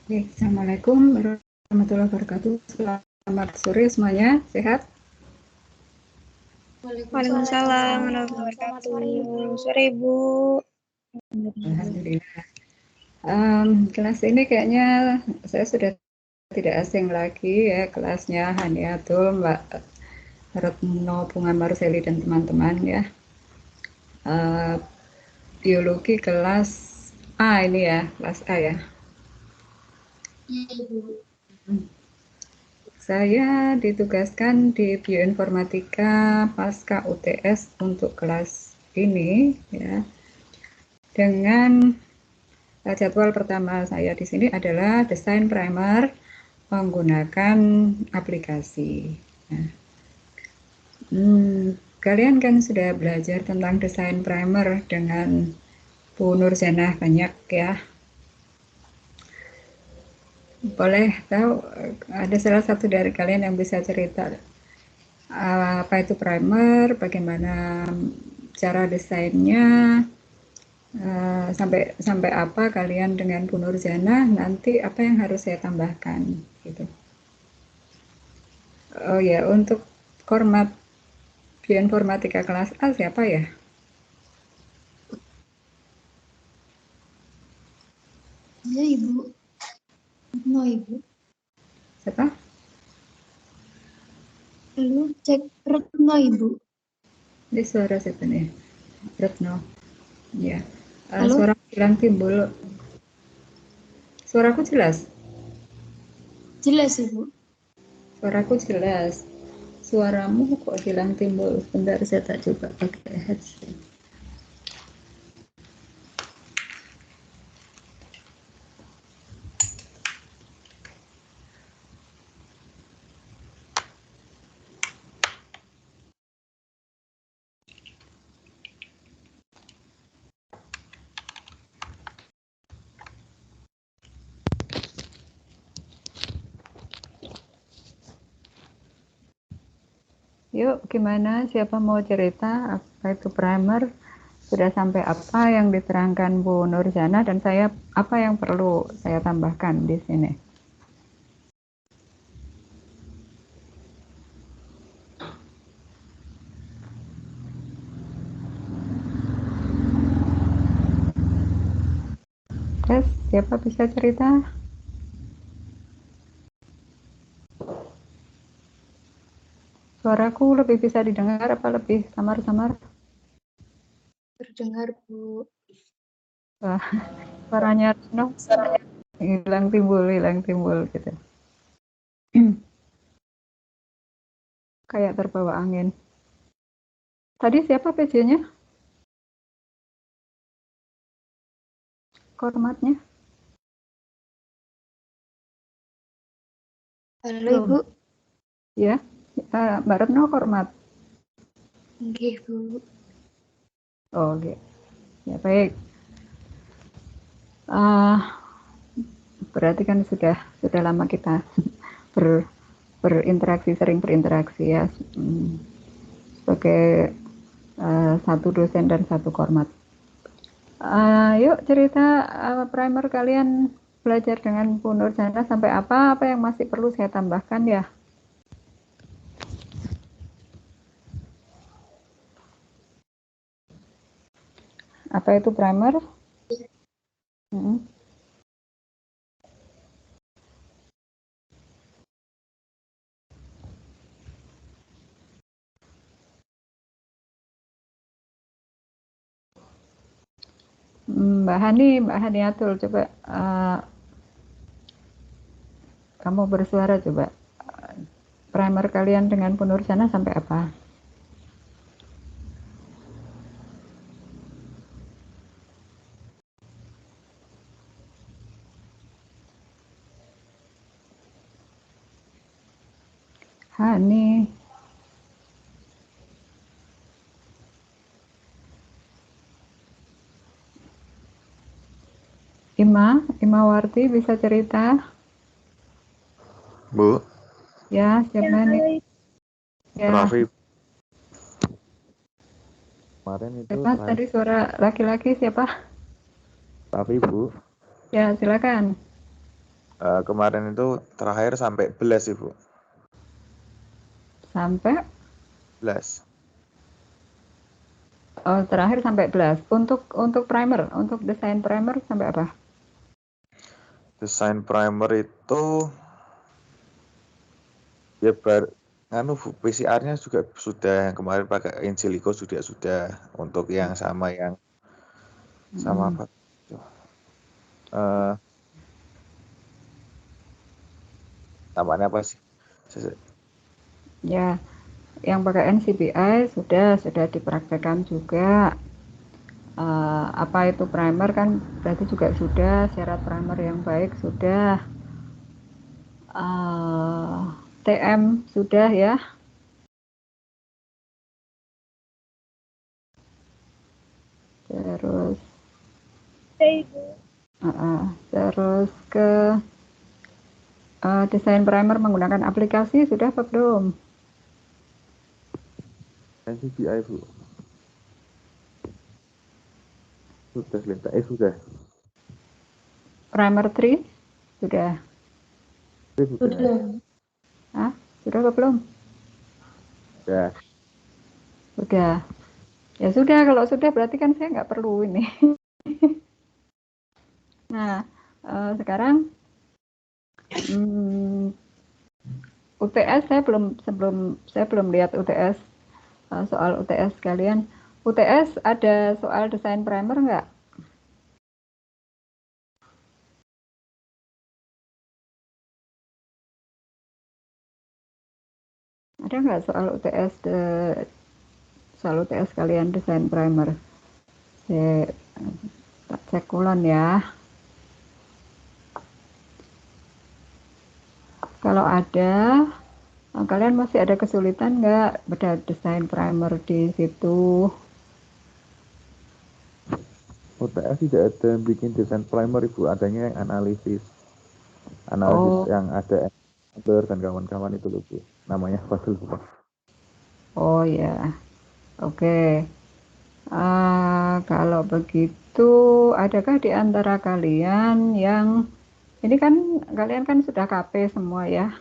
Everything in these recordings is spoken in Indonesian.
Baik, Assalamualaikum warahmatullahi wabarakatuh. Selamat sore semuanya, sehat? Waalaikumsalam warahmatullahi wabarakatuh. Sore Ibu. Alhamdulillah. Kelas ini kayaknya saya sudah tidak asing lagi ya, kelasnya Haniatul, Mbak Retno, Bunga Marseli dan teman-teman ya. Biologi kelas A ini ya, kelas A ya. Saya ditugaskan di Bioinformatika pasca UTS untuk kelas ini ya. Dengan jadwal pertama saya di sini adalah desain primer menggunakan aplikasi. Nah, kalian kan sudah belajar tentang desain primer dengan Bu Nurjanah banyak ya. Boleh tahu ada salah satu dari kalian yang bisa cerita apa itu primer, bagaimana cara desainnya, sampai apa kalian dengan Bu Nurjanah, nanti apa yang harus saya tambahkan gitu. Oh ya, untuk format Bioinformatika kelas A siapa ya? Ya Ibu. Siapa? Lu cek Retno Ibu. Ini suara siapa nih? Retno. Ya. Halo? Suara hilang timbul. Suaraku jelas? Jelas Ibu. Suaraku jelas. Suaramu kok hilang timbul? Bentar, saya tak coba pakai headset. Yuk, gimana? Siapa mau cerita? Apa itu primer? Sudah sampai apa yang diterangkan Bu Nurjana dan saya apa yang perlu saya tambahkan di sini? Tes, siapa bisa cerita? Suaraku lebih bisa didengar apa lebih samar-samar? Terdengar Bu. Wah, suaranya Retno hilang timbul gitu. Kayak terbawa angin. Tadi siapa PJ-nya? Kormatnya? Halo Belum. Ibu. Ya, Mbak Retno kormat. Oke Bu. Oh, oke. Ya baik. Uh, berarti kan sudah lama kita berinteraksi, sering berinteraksi ya, sebagai satu dosen dan satu kormat. Yuk cerita primer kalian belajar dengan Bu Nurjana sampai apa yang masih perlu saya tambahkan ya? Apa itu primer? Hmm. Mbak Hani Atul, coba kamu bersuara coba. Primer kalian dengan Bu Nurjana sampai apa? Hani, Imawarti bisa cerita? Bu, Ya, siapa nih? Ya, Raffi kemarin itu siapa terakhir tadi suara laki-laki siapa? Raffi Bu. Ya, silakan. Kemarin itu terakhir sampai belas Ibu. Sampai Belas. terakhir sampai belas. Untuk primer, untuk desain primer sampai apa? Desain primer itu ya PCR-nya juga sudah, yang kemarin pakai in silico sudah untuk yang sama apa? Namanya apa sih? Ya, yang pakai NCBI sudah dipraktekkan juga. Apa itu primer kan berarti juga sudah, syarat primer yang baik sudah. TM sudah ya. Terus terus ke desain primer menggunakan aplikasi sudah apa belum? NCBI Bu. Sudah. Primer 3 sudah. Belum. Sudah apa belum? Ya. Sudah. Ya sudah, kalau sudah berarti kan saya nggak perlu ini. Nah, sekarang UTS saya belum lihat UTS, soal UTS kalian. UTS ada soal desain primer nggak? Ada nggak soal UTS kalian desain primer? Saya tak cek ulang ya. Kalau ada, kalian masih ada kesulitan nggak pada desain primer di situ? UTS tidak ada yang bikin desain primer, Ibu, adanya yang analisis yang ada dan kawan-kawan itu loh, Bu. Namanya Fadil. Oh ya, oke. Kalau begitu, adakah di antara kalian yang ini kan kalian kan sudah KP semua ya,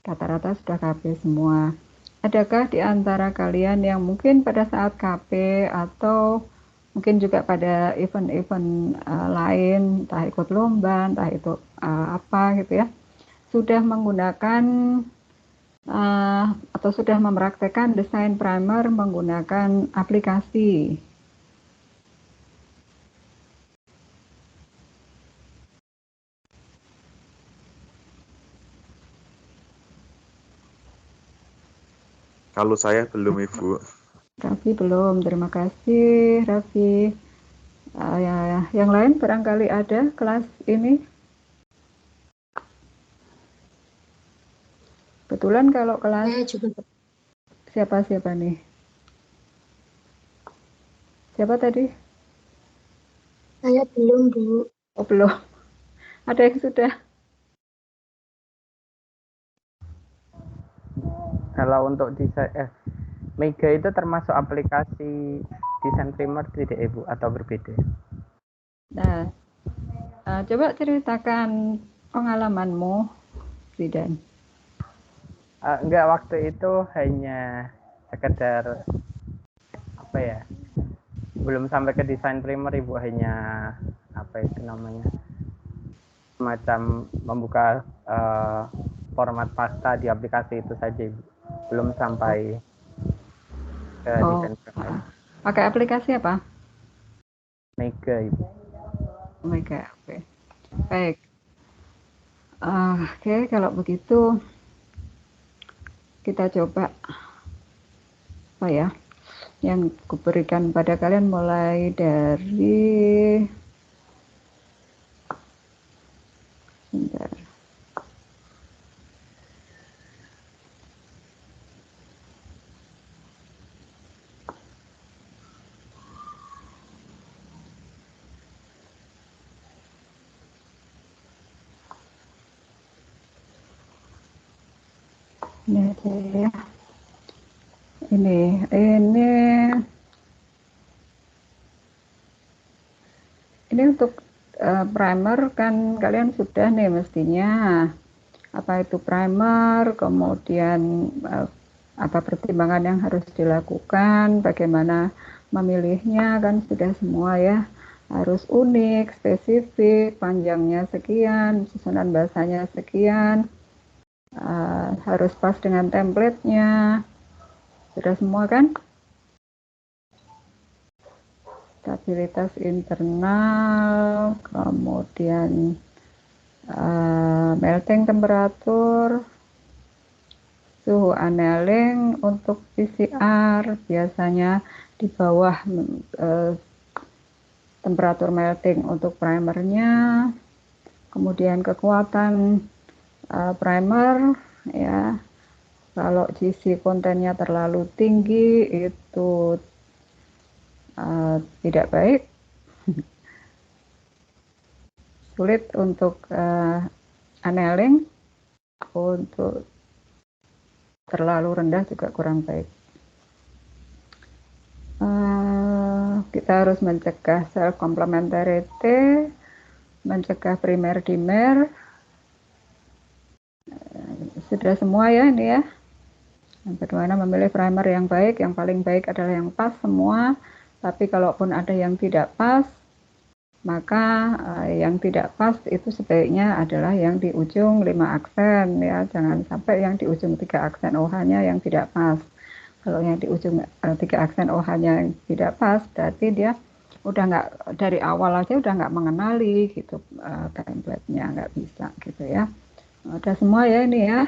rata-rata sudah KP semua. Adakah di antara kalian yang mungkin pada saat KP atau mungkin juga pada event-event lain, entah ikut lomba, entah itu apa gitu ya, sudah menggunakan atau sudah mempraktekkan desain primer menggunakan aplikasi? Kalau saya belum, Ibu. Raffi belum, terima kasih Raffi. Ya, yang lain barangkali ada kelas ini. Kebetulan kalau kelas Saya juga siapa nih? Siapa tadi? saya belum, Bu. Oh belum. Ada yang sudah. Kalau untuk desain Mega itu termasuk aplikasi desain primer tidak, Ibu, atau berbeda? Nah, coba ceritakan pengalamanmu, Zidan. Enggak, waktu itu hanya sekedar apa ya, belum sampai ke desain primer, Ibu, hanya apa itu namanya, semacam membuka format pasta di aplikasi itu saja, Ibu. Belum sampai ke desain primer. Pakai aplikasi apa? Mega, Ibu. Mega, oke. Baik. Oke, kalau begitu kita coba apa ya? Yang kuberikan pada kalian mulai dari sebentar. Ini aja ya. Ini untuk primer kan kalian sudah nih mestinya. Apa itu primer, kemudian apa pertimbangan yang harus dilakukan, bagaimana memilihnya kan sudah semua ya. Harus unik, spesifik, panjangnya sekian, susunan bahasanya sekian, harus pas dengan template-nya. Sudah semua kan? Stabilitas internal, kemudian melting temperatur, suhu annealing untuk PCR biasanya di bawah temperatur melting untuk primernya, kemudian kekuatan primer ya. Kalau GC kontennya terlalu tinggi itu tidak baik, sulit untuk annealing, untuk terlalu rendah juga kurang baik. Kita harus mencegah self complementarity, mencegah primer dimer. Sudah semua ya ini ya. Bagaimana memilih primer yang baik, yang paling baik adalah yang pas semua. Tapi kalaupun ada yang tidak pas, Maka yang tidak pas itu sebaiknya adalah yang di ujung 5 aksen ya, jangan sampai yang di ujung 3 aksen OH-nya yang tidak pas. Kalau yang di ujung 3 aksen OH-nya yang tidak pas, berarti dia udah nggak, dari awal aja udah nggak mengenali gitu template-nya, nggak bisa gitu ya. Ada semua ya ini ya.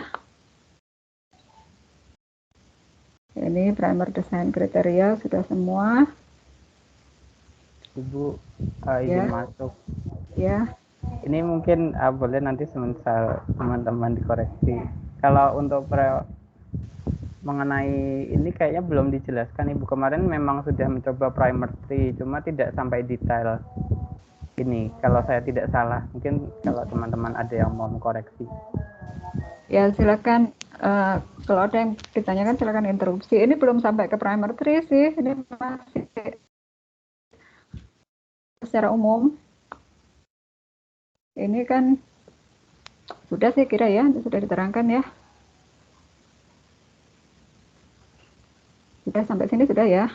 Ini primer desain kriteria sudah semua. Ibu Ya. izin masuk. Ya. Ini mungkin boleh nanti semisal teman-teman dikoreksi. Kalau untuk mengenai ini kayaknya belum dijelaskan Ibu. Kemarin memang sudah mencoba primer 3, cuma tidak sampai detail ini. Kalau saya tidak salah, mungkin kalau teman-teman ada yang mau mengkoreksi. Ya silakan. Kalau ada yang ditanyakan silakan interupsi. Ini belum sampai ke primer 3 sih. Ini masih secara umum. Ini kan sudah saya kira ya, sudah diterangkan ya. Sudah sampai sini sudah ya.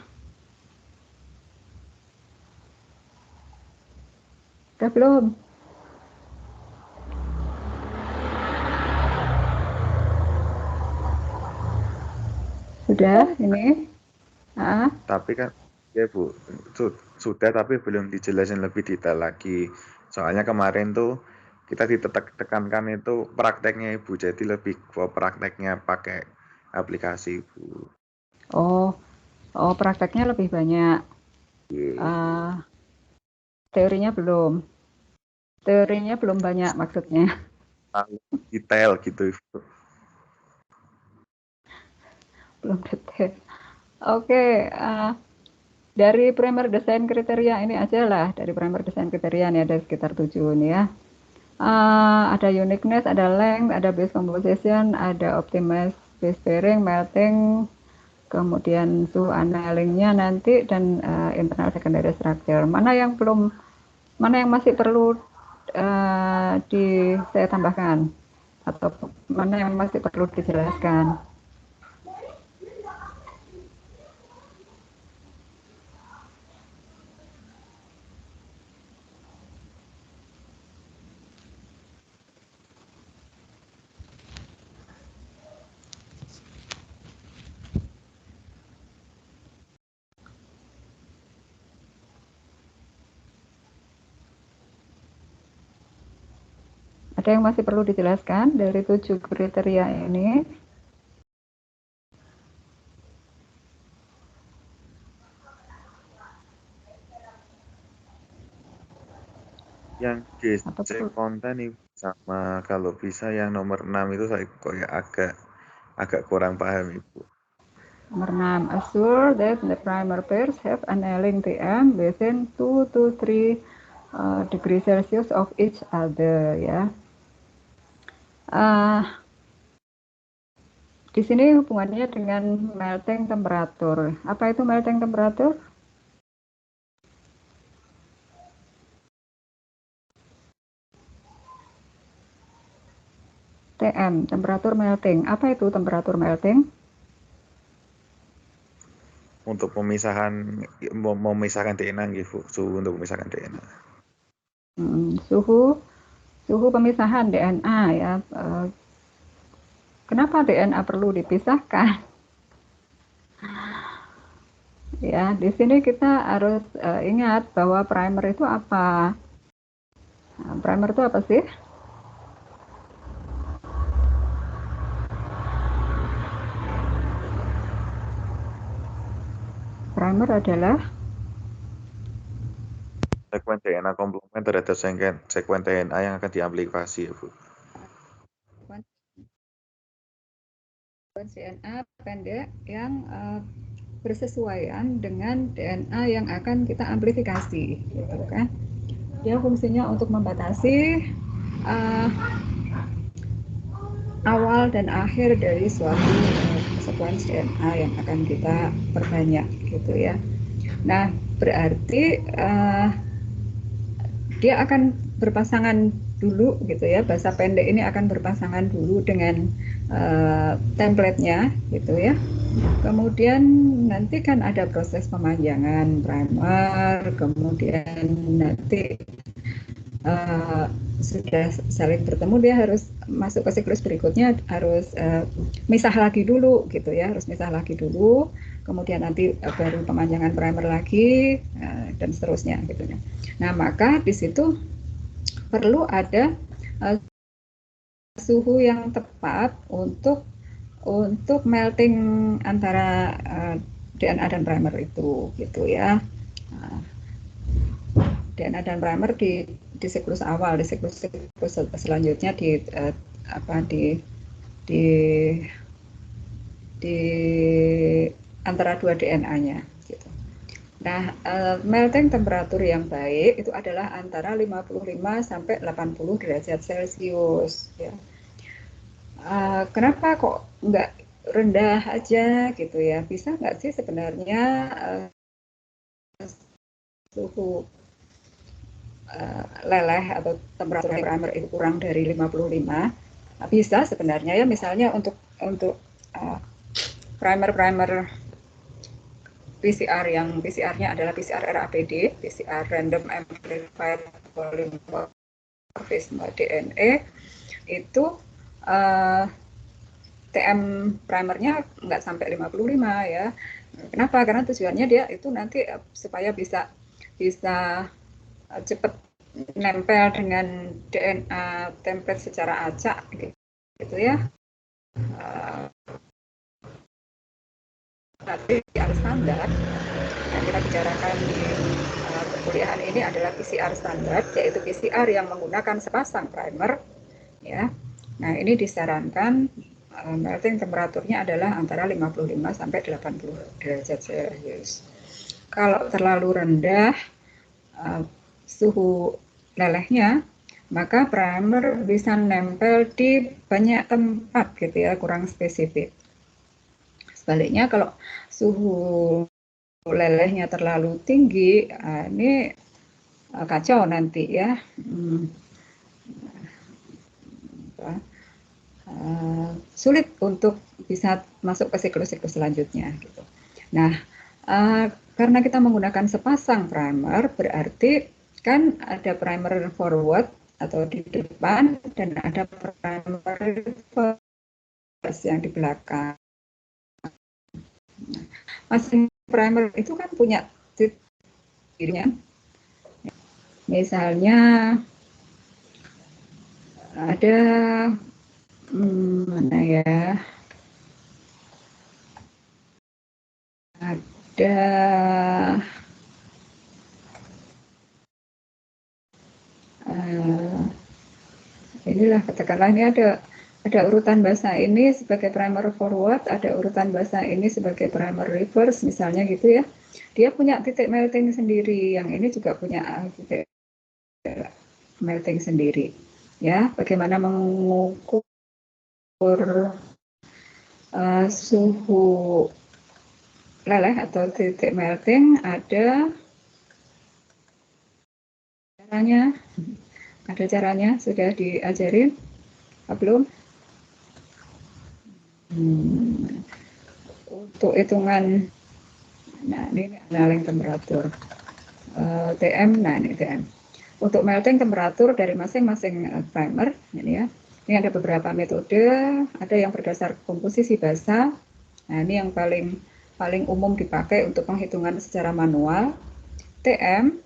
Sudah belum? Sudah ini. Tapi kan ya Bu, sudah tapi belum dijelasin lebih detail lagi. Soalnya kemarin tuh kita ditekankan itu prakteknya Ibu, jadi lebih ke prakteknya pakai aplikasi Ibu. Oh, prakteknya lebih banyak. Teorinya belum. Teorinya belum banyak maksudnya. Detail gitu Ibu. Belum detail. Oke, dari primer desain kriteria ini aja lah, dari primer desain kriteria ini ada sekitar 7 nih ya. Ada uniqueness, ada length, ada base composition, ada optimized base pairing, melting, kemudian suhu annihilingnya nanti, dan internal secondary structure. Mana yang masih perlu saya tambahkan, atau mana yang masih perlu dijelaskan? Ada yang masih perlu dijelaskan dari 7 kriteria ini? Yang GC konten Ibu, sama kalau bisa yang nomor 6 itu saya kayak agak kurang paham Ibu. Nomor 6, assure that the primer pairs have annealing TM within 2 to 3 degree Celsius of each other ya. Di sini hubungannya dengan melting temperature. Apa itu melting temperature? TM, temperatur melting. Apa itu temperatur melting? Untuk memisahkan DNA gitu, suhu untuk memisahkan DNA. Suhu pemisahan DNA ya. Kenapa DNA perlu dipisahkan? Ya, di sini kita harus ingat bahwa primer itu apa? Nah, primer itu apa sih? Primer adalah Sekuen DNA komplement terhadap sekuen DNA yang akan diaplikasi ya Bu. sekuen DNA pendek yang bersesuaian dengan DNA yang akan kita amplifikasi, gitu kan? Dia fungsinya untuk membatasi awal dan akhir dari suatu sekuens DNA yang akan kita perbanyak, gitu ya. Nah, berarti dia akan berpasangan dulu, gitu ya. Bahasa pendek ini akan berpasangan dulu dengan template-nya, gitu ya. Kemudian nanti kan ada proses pemanjangan primer, kemudian nanti sudah saling bertemu, dia harus masuk ke siklus berikutnya, harus misah lagi dulu gitu ya, harus misah lagi dulu, kemudian nanti baru pemanjangan primer lagi dan seterusnya gitu ya. Nah, maka di situ perlu ada suhu yang tepat untuk melting antara DNA dan primer itu gitu ya. DNA dan primer di siklus awal, di siklus selanjutnya di antara dua DNA-nya gitu. Nah, melting temperatur yang baik itu adalah antara 55 sampai 80 derajat Celcius ya. Kenapa kok nggak rendah aja gitu ya? Bisa nggak sih sebenarnya suhu leleh atau temperatur primer itu kurang dari 55? Nah, bisa sebenarnya ya, misalnya untuk primer PCR yang PCR-nya adalah PCR RAPD, PCR Random Amplified Polymorphism DNA, itu TM primernya nggak sampai 55 ya. Kenapa? Karena tujuannya dia itu nanti supaya bisa cepat nempel dengan DNA template secara acak gitu ya. Nanti PCR standar yang kita bicarakan di perkuliahan ini adalah PCR standar, yaitu PCR yang menggunakan sepasang primer ya. Nah, ini disarankan melting temperaturnya adalah antara 55 sampai 80 derajat Celcius. Kalau terlalu rendah suhu lelehnya, maka primer bisa nempel di banyak tempat gitu ya, kurang spesifik. Sebaliknya kalau suhu lelehnya terlalu tinggi, ini kacau nanti ya. Sulit untuk bisa masuk ke siklus-siklus selanjutnya gitu. Nah, karena kita menggunakan sepasang primer, berarti kan ada primer forward atau di depan dan ada primer reverse yang di belakang. Masing primer itu kan punya dirinya. Misalnya ada mana ya? Ada inilah, katakanlah ini ada urutan bahasa ini sebagai primer forward, ada urutan bahasa ini sebagai primer reverse misalnya gitu ya. Dia punya titik melting sendiri, yang ini juga punya titik melting sendiri. Ya, bagaimana mengukur suhu leleh atau titik melting, ada caranya, sudah diajarin belum? Untuk hitungan, nah ini melting temperatur TM, nah ini TM. Untuk melting temperatur dari masing-masing primer, ini ya. Ini ada beberapa metode, ada yang berdasar komposisi basa. Nah, ini yang paling umum dipakai untuk penghitungan secara manual. TM,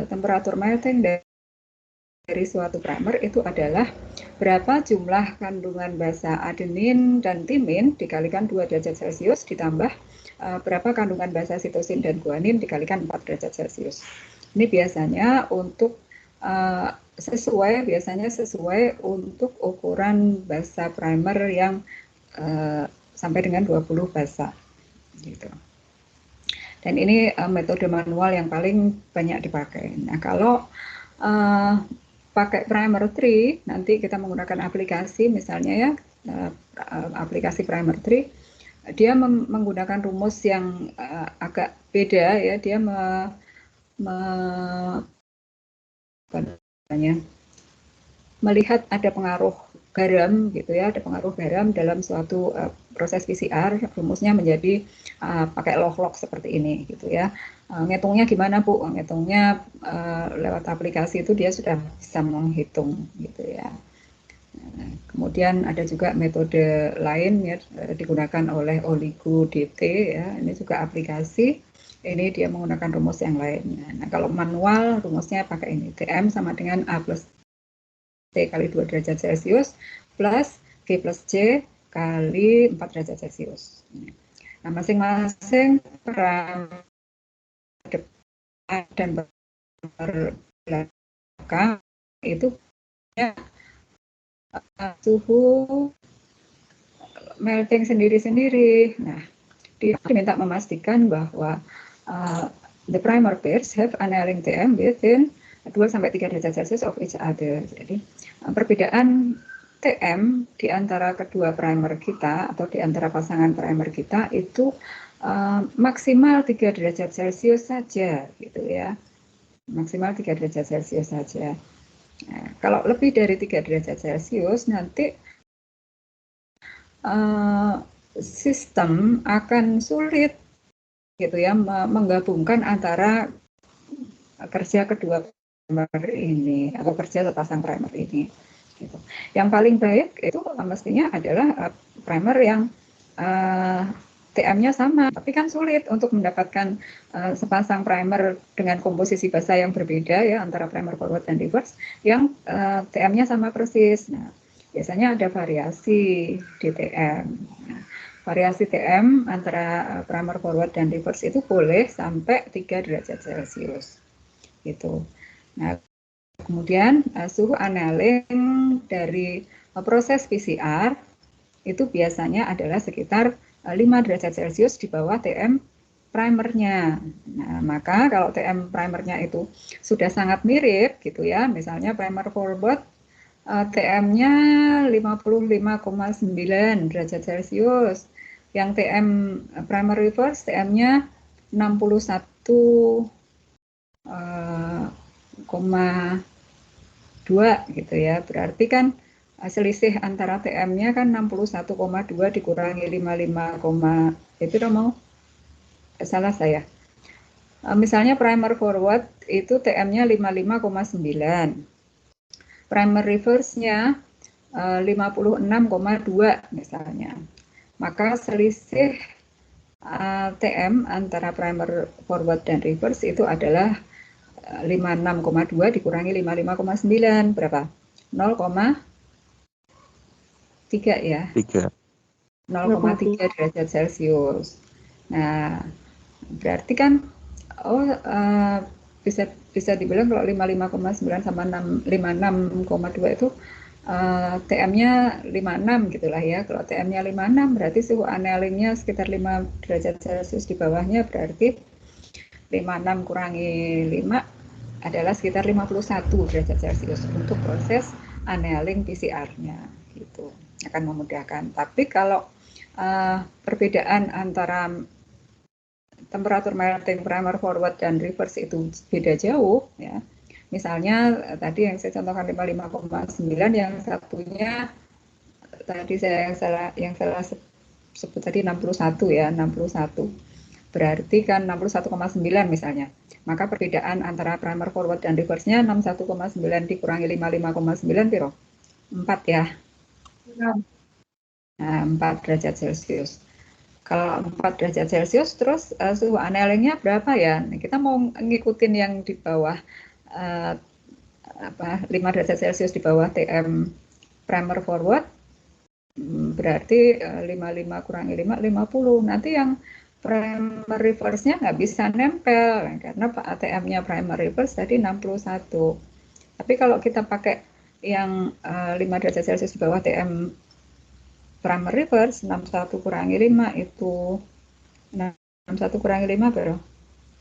temperatur melting dari suatu primer itu adalah berapa jumlah kandungan basa adenin dan timin dikalikan 2 derajat Celcius ditambah berapa kandungan basa sitosin dan guanin dikalikan 4 derajat Celcius. Ini biasanya untuk sesuai untuk ukuran basa primer yang sampai dengan 20 basa gitu. Dan ini metode manual yang paling banyak dipakai. Nah, kalau pakai primer tree, nanti kita menggunakan aplikasi misalnya ya, aplikasi primer tree, dia menggunakan rumus yang agak beda ya, dia melihat ada pengaruh garam gitu ya, ada pengaruh garam dalam suatu proses PCR, rumusnya menjadi pakai log-log seperti ini gitu ya. Ngitungnya gimana Bu? Ngitungnya lewat aplikasi itu dia sudah bisa menghitung gitu ya. Kemudian ada juga metode lain ya, digunakan oleh OligoDT ya, ini juga aplikasi. Ini dia menggunakan rumus yang lainnya. Nah, kalau manual rumusnya pakai ini, TM sama dengan A plus T kali 2 derajat Celcius plus G plus C kali 4 derajat Celcius. Nah, masing-masing parameter depan dan belakang itu punya suhu melting sendiri-sendiri. Nah, diminta memastikan bahwa the primer pairs have annealing TM within 2-3 derajat Celcius of each other. Jadi perbedaan TM di antara kedua primer kita atau di antara pasangan primer kita itu maksimal 3 derajat Celcius saja gitu ya. Maksimal 3 derajat Celcius saja. Nah, kalau lebih dari 3 derajat Celcius nanti sistem akan sulit gitu ya menggabungkan antara kerja kedua primer ini atau kerja sepasang primer ini. Gitu. Yang paling baik itu mestinya adalah primer yang TM-nya sama, tapi kan sulit untuk mendapatkan sepasang primer dengan komposisi basa yang berbeda ya antara primer forward dan reverse yang TM-nya sama persis. Nah, biasanya ada variasi di TM. Nah, variasi TM antara primer forward dan reverse itu boleh sampai 3 derajat Celcius. Gitu. Nah, kemudian suhu annealing dari proses PCR itu biasanya adalah sekitar 5 derajat Celcius di bawah TM primernya. Nah, maka kalau TM primernya itu sudah sangat mirip gitu ya, misalnya primer forward TM-nya 55,9 derajat Celcius, yang TM primer reverse TM-nya 61,2 gitu ya. Berarti kan selisih antara TM-nya kan 61,2 dikurangi 55, itu udah mau salah saya. Misalnya primer forward itu TM-nya 55,9. Primer reverse-nya 56,2 misalnya. Maka selisih TM antara primer forward dan reverse itu adalah 56,2 dikurangi 55,9 berapa? 0,3 ya? 3. 0,3 derajat Celcius. Nah, berarti kan bisa dibilang kalau 55,9 sama 56,2 itu TM-nya 56 gitulah ya. Kalau TM-nya 56 berarti suhu annealingnya sekitar 5 derajat Celcius di bawahnya, berarti 56 kurangi 5 adalah sekitar 51 derajat Celcius untuk proses annealing PCR-nya gitu. Akan memudahkan. Tapi kalau perbedaan antara temperatur melting primer forward dan reverse itu beda jauh ya. Misalnya tadi yang saya contohkan 55,9, yang satunya tadi yang salah sebut tadi 61 ya, 61. Berarti kan 61,9 misalnya. Maka perbedaan antara primer forward dan reverse-nya 61,9 dikurangi 55,9 piro? 4 ya. Nah, 4 derajat Celcius. Kalau 4 derajat Celcius terus suhu annealingnya berapa ya? Nah, kita mau ngikutin yang di bawah 5 derajat Celcius di bawah TM primer forward, berarti 55 kurangi 5, 50. Nanti yang primer reverse-nya nggak bisa nempel karena ATM-nya primer reverse tadi 61. Tapi kalau kita pakai yang 5 derajat Celcius di bawah TM primer reverse, 61 kurangi 5 itu 61 kurangi 5 berapa?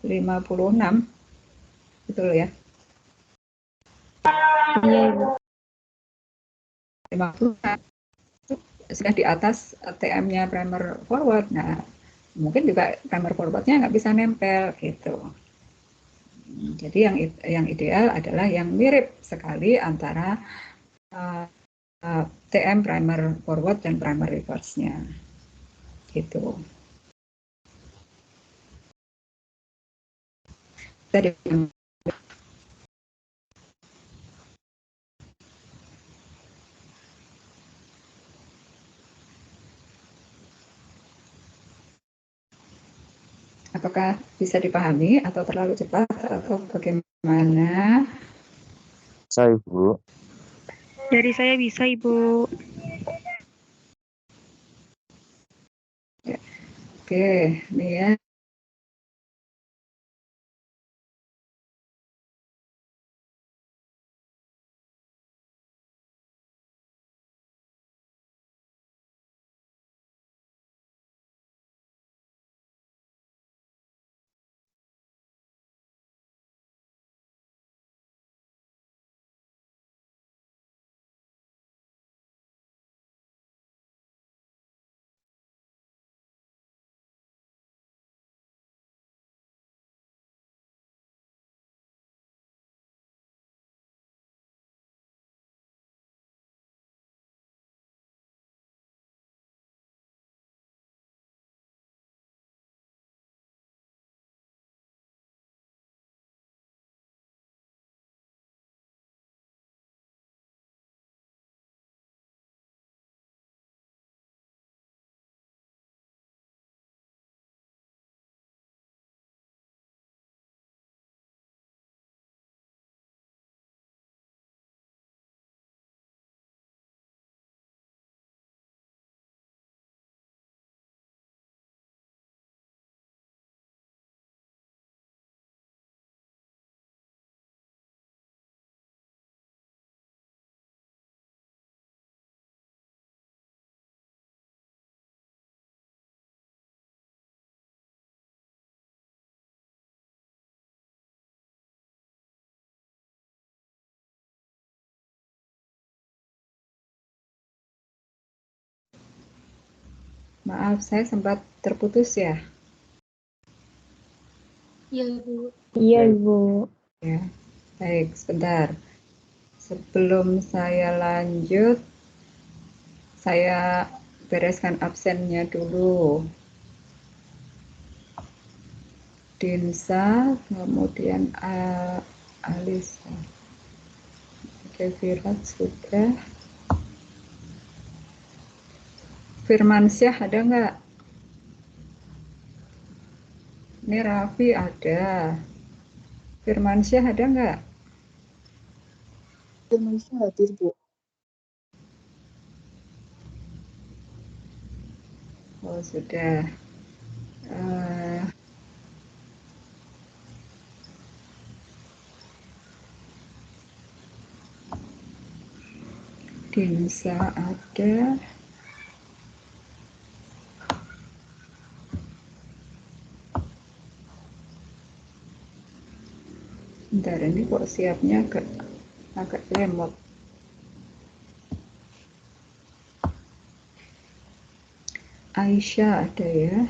56. Betul ya? 56 sudah di atas TM-nya primer forward. Nah, mungkin juga primer forward-nya nggak bisa nempel gitu. Jadi yang ideal adalah yang mirip sekali antara TM primer forward dan primer reverse-nya. Gitu. Tadi apakah bisa dipahami atau terlalu cepat atau bagaimana? Saya Ibu. Dari saya bisa, Ibu. Oke, ini ya. Maaf, saya sempat terputus ya. Iya, Ibu. Iya, Ibu. Ya, baik, sebentar. Sebelum saya lanjut, saya bereskan absennya dulu. Dinsa, kemudian Alisa. Oke, Virat sudah. Firmansyah ada nggak? Ini Raffi ada. Firmansyah ada nggak? Firmansyah hadir, Bu. Oh, sudah. Dinsa ada. Bentar, ini kok siapnya agak lemot. Aisyah ada ya.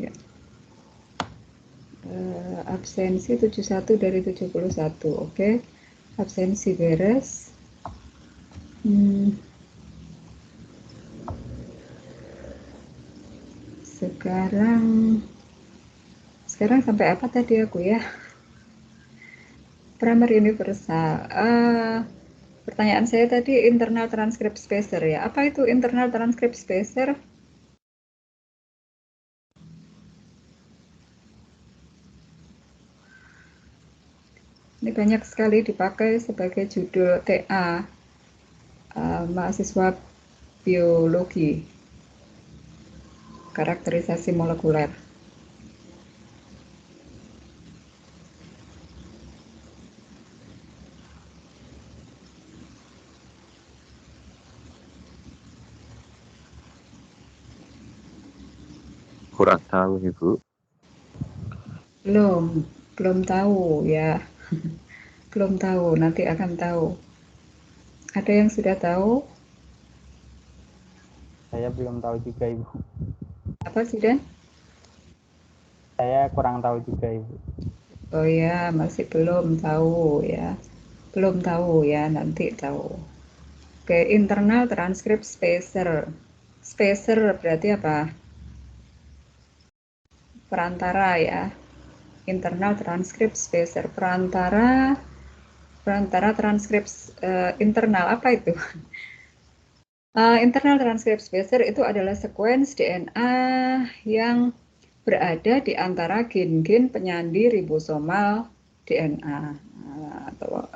Ya. Absensi 71 dari 71, oke. Absensi beres. Sekarang sampai apa tadi aku ya? Primer universal. Pertanyaan saya tadi internal transcript spacer ya. Apa itu internal transcript spacer? Ini banyak sekali dipakai sebagai judul TA mahasiswa biologi, karakterisasi molekuler. Kurang tahu Ibu. Belum tahu ya. Belum tahu, nanti akan tahu. Ada yang sudah tahu? Saya belum tahu juga, Ibu. Apa sih, Dan? Saya kurang tahu juga, Ibu. Oh ya, masih belum tahu ya. Belum tahu ya, nanti tahu. Oke, internal transcript spacer. Spacer berarti apa? Perantara ya. Internal transcript spacer. Perantara transcript internal apa itu? Internal transcript spacer itu adalah sequence DNA yang berada di antara gen-gen penyandi ribosomal DNA atau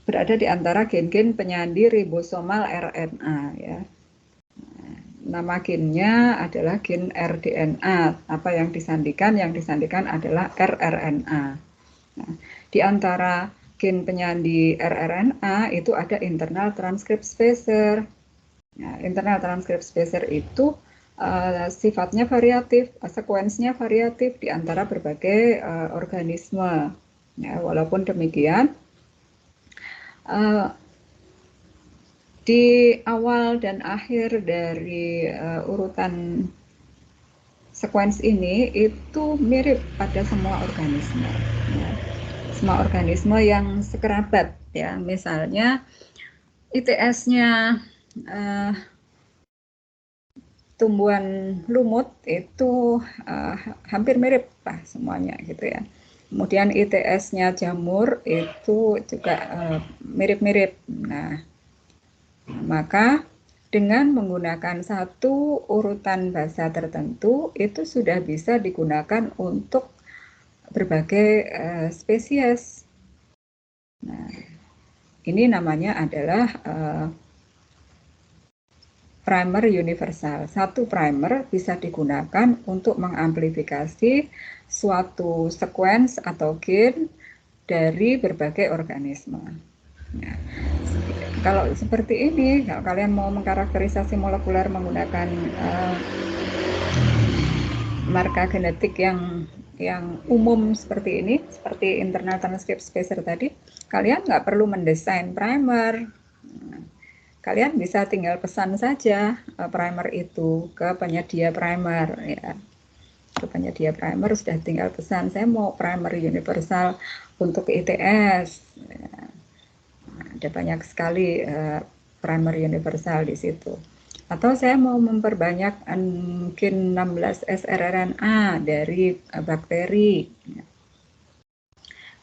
berada di antara gen-gen penyandi ribosomal RNA ya. Nama gennya adalah gen rDNA. Apa yang disandikan? Yang disandikan adalah rRNA. Nah, di antara gen penyandi rRNA itu ada internal transcript spacer. Nah, internal transcript spacer itu sifatnya variatif, sekuensinya variatif di antara berbagai organisme. Ya, walaupun demikian, di awal dan akhir dari urutan sekuens ini itu mirip pada semua organisme. Ya. Semua organisme yang sekerabat, ya, misalnya ITS-nya tumbuhan lumut itu hampir mirip lah semuanya gitu ya. Kemudian ITS-nya jamur itu juga mirip-mirip. Nah, maka dengan menggunakan satu urutan bahasa tertentu itu sudah bisa digunakan untuk berbagai spesies. Nah, ini namanya adalah primer universal. Satu primer bisa digunakan untuk mengamplifikasi suatu sequence atau gen dari berbagai organisme. Nah, kalau seperti ini, kalau kalian mau mengkarakterisasi molekuler menggunakan marka genetik yang umum seperti ini, seperti internal transcript spacer tadi, kalian nggak perlu mendesain primer. Kalian bisa tinggal pesan saja primer itu ke penyedia primer ya. Ke penyedia primer sudah tinggal pesan, saya mau primer universal untuk ITS. Ya. Ada banyak sekali primer universal di situ. Atau saya mau memperbanyak gen 16 srRNA dari bakteri.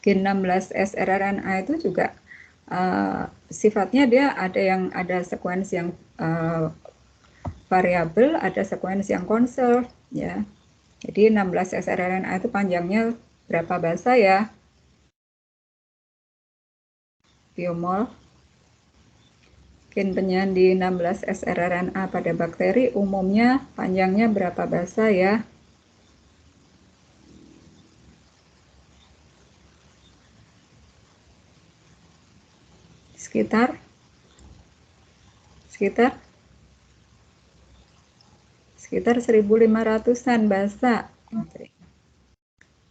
Gen 16 srRNA itu juga sifatnya dia ada sekuensi yang variabel, ada sekuensi yang conserve ya. Jadi 16 srRNA itu panjangnya berapa basa ya? Biomol. Gen penyandi 16 srRNA pada bakteri umumnya panjangnya berapa basa ya? Sekitar 1.500-an basa.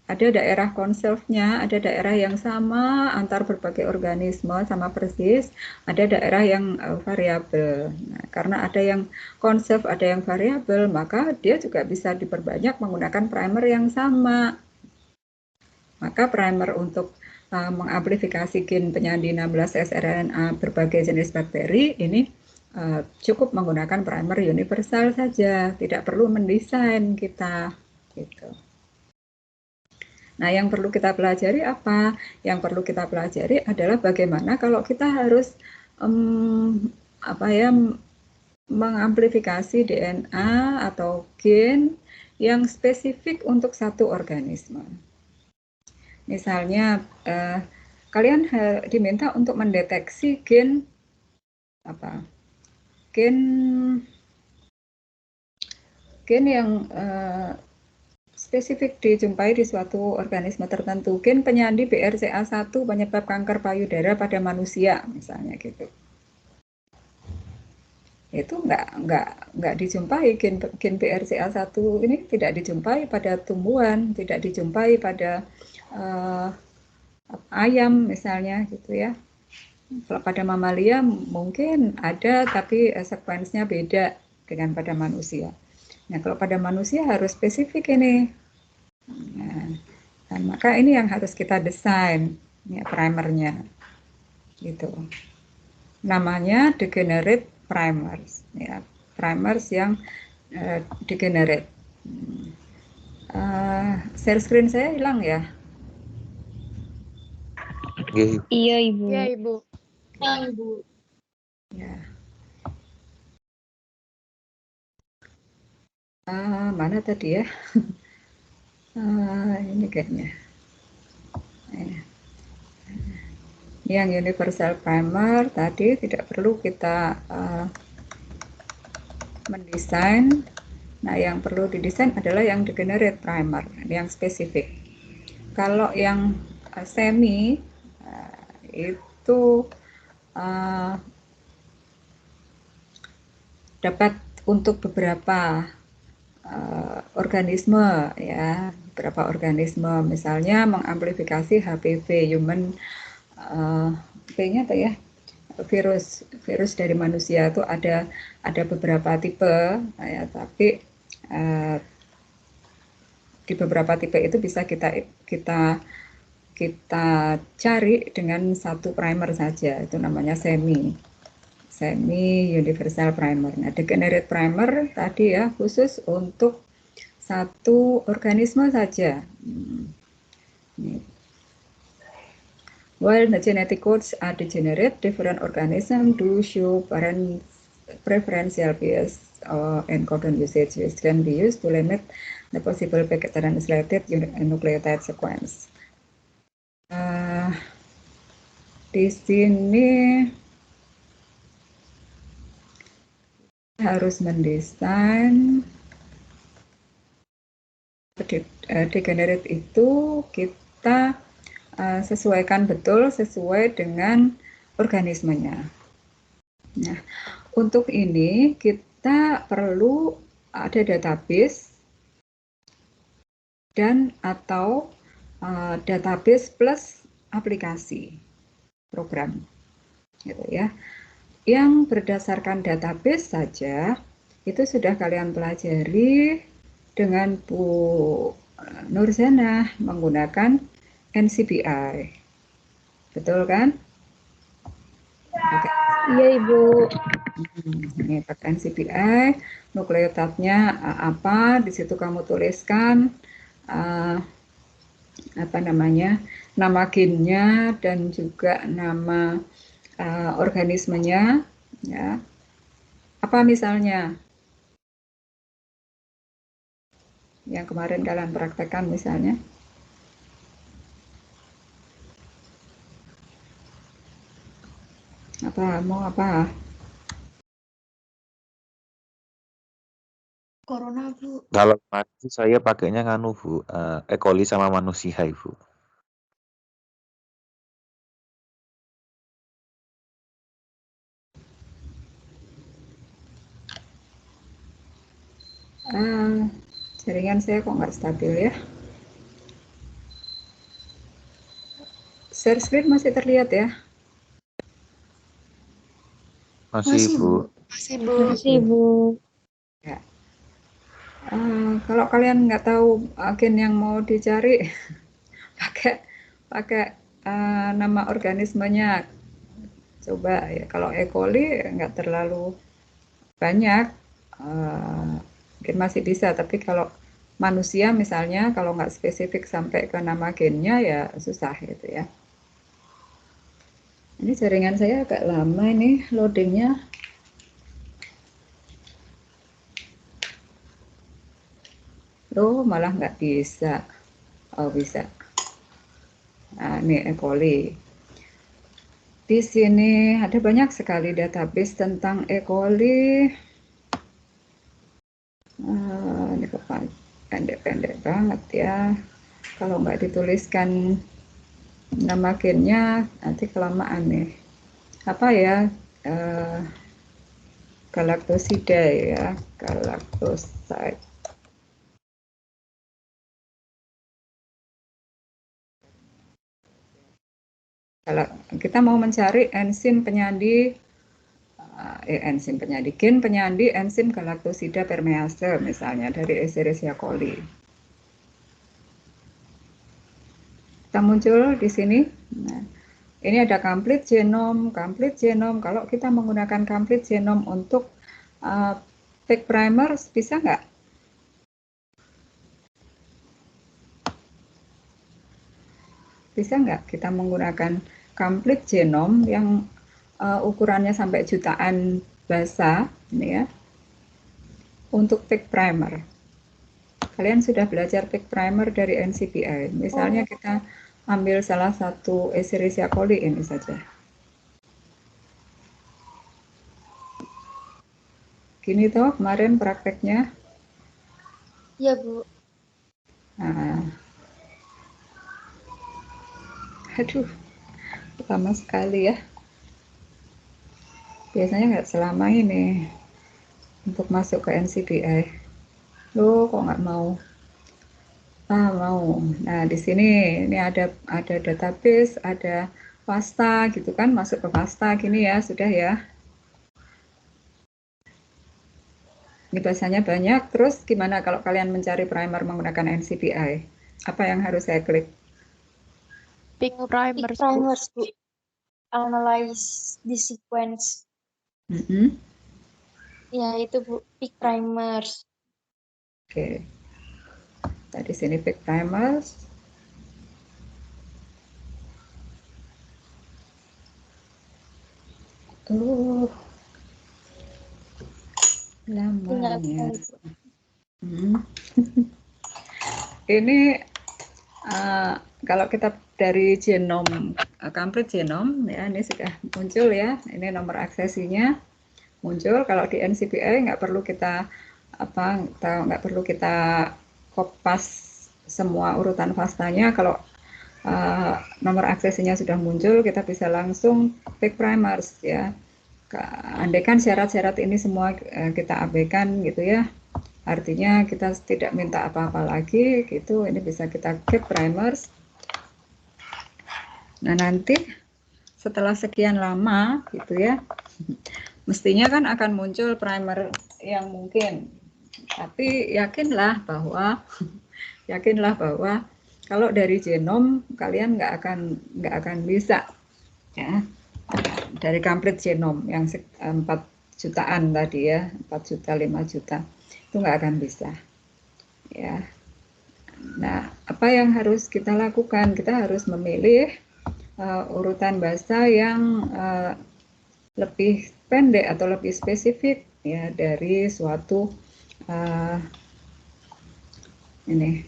Ada daerah konservnya, ada daerah yang sama antar berbagai organisme sama persis, ada daerah yang variabel. Nah, karena ada yang konserv, ada yang variabel, maka dia juga bisa diperbanyak menggunakan primer yang sama. Maka primer untuk mengamplifikasi gen penyandi 16 srNA berbagai jenis bakteri ini cukup menggunakan primer universal saja, tidak perlu mendesain kita gitu. Nah, yang perlu kita pelajari apa? Yang perlu kita pelajari adalah bagaimana kalau kita harus mengamplifikasi DNA atau gen yang spesifik untuk satu organisme. Misalnya, kalian diminta untuk mendeteksi gen yang spesifik dijumpai di suatu organisme tertentu, gen penyandi BRCA1 penyebab kanker payudara pada manusia, misalnya gitu. Itu nggak dijumpai gen BRCA1 ini tidak dijumpai pada tumbuhan, tidak dijumpai pada ayam misalnya gitu ya. Kalau pada mamalia mungkin ada, tapi sekuensinya beda dengan pada manusia. Nah, kalau pada manusia harus spesifik ini. Nah, dan maka ini yang harus kita desain, ya, primernya. Gitu. Namanya degenerate primers, ya, primers yang degenerate. Share screen saya hilang ya? Iya, Ibu. Iya, Ibu. Iya, Ibu. Ya. Mana tadi ya? Ini kayaknya. Yang universal primer tadi tidak perlu kita mendesain. Nah, yang perlu didesain adalah yang degenerate primer, yang spesifik. Kalau yang semi itu dapat untuk beberapa organisme, ya, beberapa organisme, misalnya mengamplifikasi HPV, human V-nya apa ya, virus dari manusia itu ada beberapa tipe, ya, tapi di beberapa tipe itu bisa kita cari dengan satu primer saja, itu namanya semi universal primer. Nah, degenerate primer tadi ya khusus untuk satu organisme saja. While the genetic codes are degenerate, different organisms do show preferential bias in codon usage, which can be used to limit the possible packet translated nucleotide sequence. Di sini harus mendesain degenerate itu kita sesuaikan betul sesuai dengan organismenya. Nah, untuk ini kita perlu ada database dan atau database plus aplikasi program, gitu ya. Yang berdasarkan database saja itu sudah kalian pelajari dengan Bu Nurzana menggunakan NCBI, betul kan? Iya, Ibu. Ini pakai NCBI, nukleotidnya apa? Di situ kamu tuliskan apa namanya, nama gennya dan juga nama organismenya, ya. Apa misalnya yang kemarin kalian praktekkan misalnya? Mau apa? Corona, Bu. Kalau kemarin saya pakainya nganu Bu, E. coli sama manusia Ibu. Jaringan saya kok nggak stabil ya? Share screen masih terlihat ya? Masih Bu. Masih, Bu. Masih, Bu. Ya. Kalau kalian nggak tahu agen yang mau dicari, pakai nama organismenya. Coba ya, kalau E. coli nggak terlalu banyak, mungkin masih bisa, tapi kalau manusia misalnya, kalau nggak spesifik sampai ke nama gennya ya susah gitu ya. Ini jaringan saya agak lama ini loadingnya. Loh, malah nggak bisa. Oh, bisa. Nah, ini E. coli. Di sini ada banyak sekali database tentang E. coli. Ini pendek-pendek banget ya. Kalau nggak dituliskan nama gennya, nanti kelamaan nih. Apa ya? Galactosidae ya, galactoside. Kalau kita mau mencari enzim penyandi gen penyandi enzim galaktosida permease misalnya dari Escherichia coli. Kita muncul di sini. Nah, ini ada complete genome. Kalau kita menggunakan complete genome untuk fake primers, bisa nggak? Bisa nggak kita menggunakan complete genome yang ukurannya sampai jutaan basa, ini ya, untuk fake primer? Kalian sudah belajar fake primer dari NCBI. Misalnya kita ambil salah satu Escherichia coli ini saja. Gini toh kemarin prakteknya. Iya, Bu. Nah, aduh, lama sekali ya. Biasanya nggak selama ini untuk masuk ke NCBI. Loh, kok nggak mau? Mau. Nah, di sini ini ada database, ada FASTA gitu kan, masuk ke FASTA gini ya, sudah ya. Ini bahasanya banyak. Terus gimana kalau kalian mencari primer menggunakan NCBI? Apa yang harus saya klik? Pick primers, Bu. Analyze the sequence. Ya, itu Bu, pick primers. Oke. Di sini pick primers. Lamanya. Ini kalau kita dari genom, complete genome ya, ini sudah muncul ya. Ini nomor aksesinya muncul. Kalau di NCBI nggak perlu kita kopas semua urutan fastanya. Kalau nomor aksesinya sudah muncul, kita bisa langsung pick primers ya. Andaikan syarat-syarat ini semua kita abaikan gitu ya, artinya kita tidak minta apa-apa lagi gitu, ini bisa kita keep primers. Nah, nanti setelah sekian lama gitu ya, mestinya kan akan muncul primer yang mungkin, tapi yakinlah bahwa kalau dari genom kalian nggak akan bisa ya, dari complete genome yang 4 jutaan tadi ya, 4 juta, 5 juta, itu nggak akan bisa ya. Nah, apa yang harus kita lakukan? Kita harus memilih urutan bahasa yang lebih pendek atau lebih spesifik ya dari suatu ini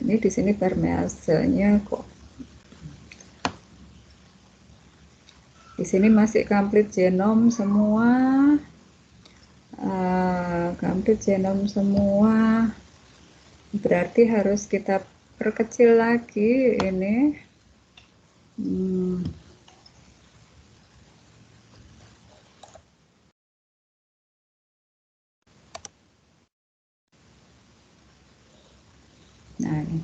di sini permeasenya kok di sini masih complete genome semua, berarti harus kita perkecil lagi ini. Nah, ini.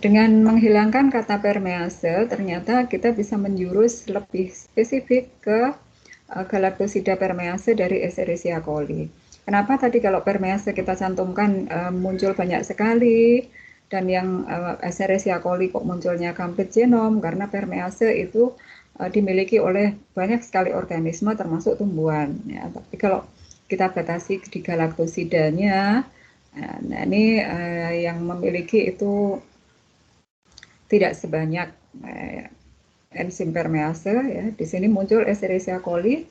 Dengan menghilangkan kata permease, ternyata kita bisa menjurus lebih spesifik ke galaktosida permease dari Escherichia coli. Kenapa tadi kalau permease kita cantumkan muncul banyak sekali, dan yang Escherichia coli kok munculnya complete genome? Karena permease itu dimiliki oleh banyak sekali organisme termasuk tumbuhan. Ya. Tapi kalau kita batasi di galaktosidanya, nah ini yang memiliki itu tidak sebanyak enzim permease ya. Di sini muncul Escherichia coli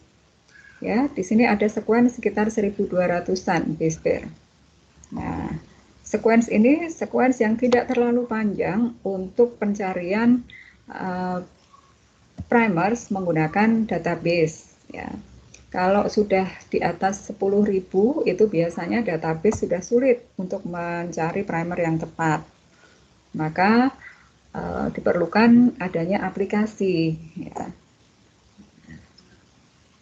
ya. Di sini ada sequence sekitar 1200-an base pair. Nah, sequence ini sequence yang tidak terlalu panjang untuk pencarian primers menggunakan database ya. Kalau sudah di atas 10.000 itu biasanya database sudah sulit untuk mencari primer yang tepat. Maka diperlukan adanya aplikasi ya.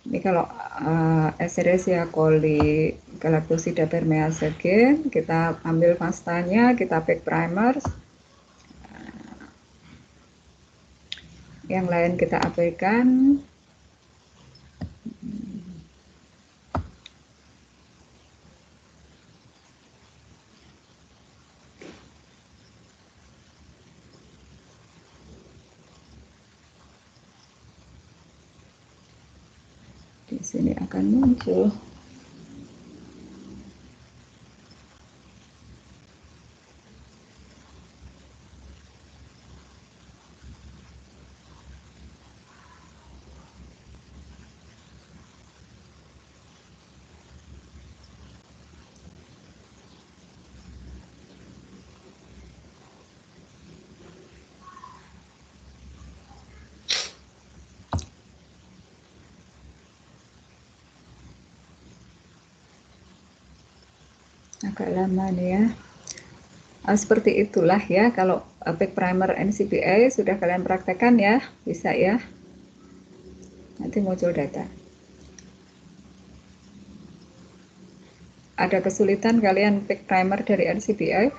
Ini kalau Escherichia coli galaktosida permease gen, kita ambil pastanya, kita pack primers. Yang lain kita abaikan. Di sini akan muncul. Agak lama nih ya. Seperti itulah ya, kalau Peak Primer NCBI sudah kalian praktekkan ya, bisa ya. Nanti muncul data. Ada kesulitan kalian Peak Primer dari NCBI?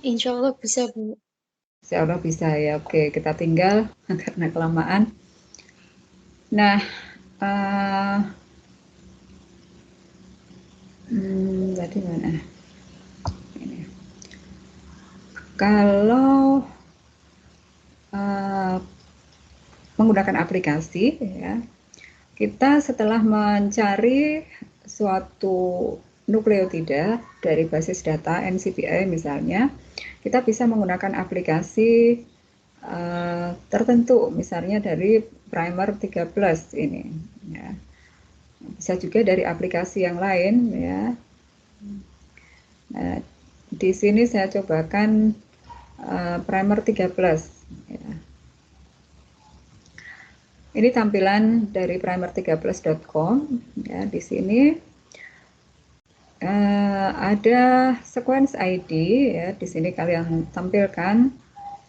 Insya Allah bisa, Bu. Insya Allah bisa ya. Oke, kita tinggal karena kelamaan. Nah, tadi mana? Ini. Kalau menggunakan aplikasi, ya, kita setelah mencari suatu nukleotida dari basis data NCBI misalnya, kita bisa menggunakan aplikasi tertentu, misalnya dari Primer 13 ini. Ya. Bisa juga dari aplikasi yang lain ya. Nah, di sini saya cobakan Primer 13 ya. Ini tampilan dari primer13.com ya. Di sini ada sequence ID ya. Di sini kalian tampilkan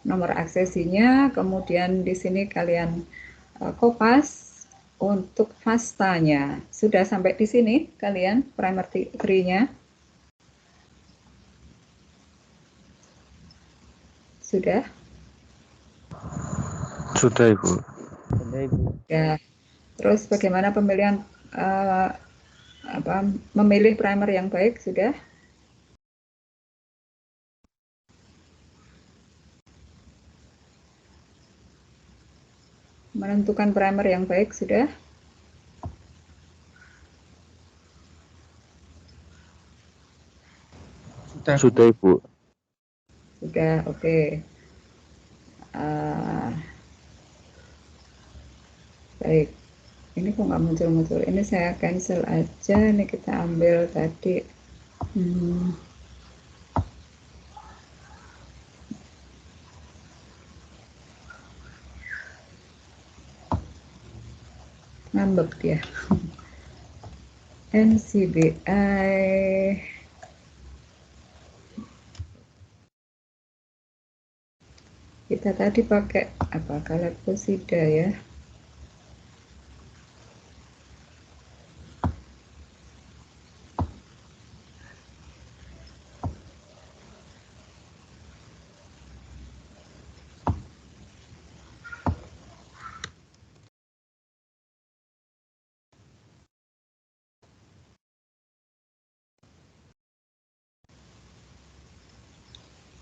nomor aksesinya, kemudian di sini kalian kopas untuk fastanya. Sudah sampai di sini kalian primer 3-nya? Sudah? Sudah, Ibu. Sudah, Ibu. Ya. Terus bagaimana pemilihan memilih primer yang baik? Sudah? Menentukan primer yang baik sudah? Sudah, Ibu. Sudah, oke. Baik. Ini kok nggak muncul-muncul? Ini saya cancel aja. Ini kita ambil tadi. Ngambek dia. NCBI. Kita tadi pakai apa? Galactosida ya.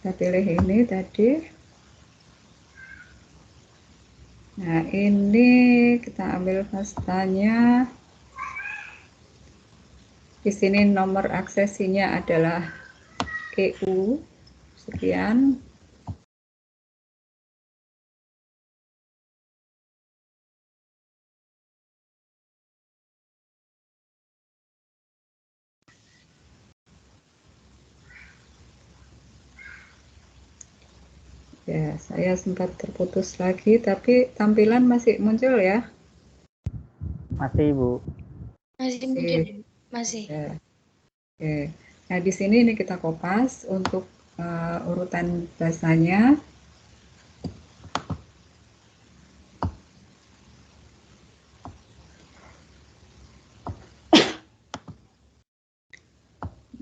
Kita pilih ini tadi. Nah, ini kita ambil fastanya. Di sini nomor aksesinya adalah EU sekian. Ya, saya sempat terputus lagi, tapi tampilan masih muncul ya? Masih, Ibu. Masih mungkin, masih. Ya. Oke. Nah, di sini ini kita kopas untuk urutan basanya.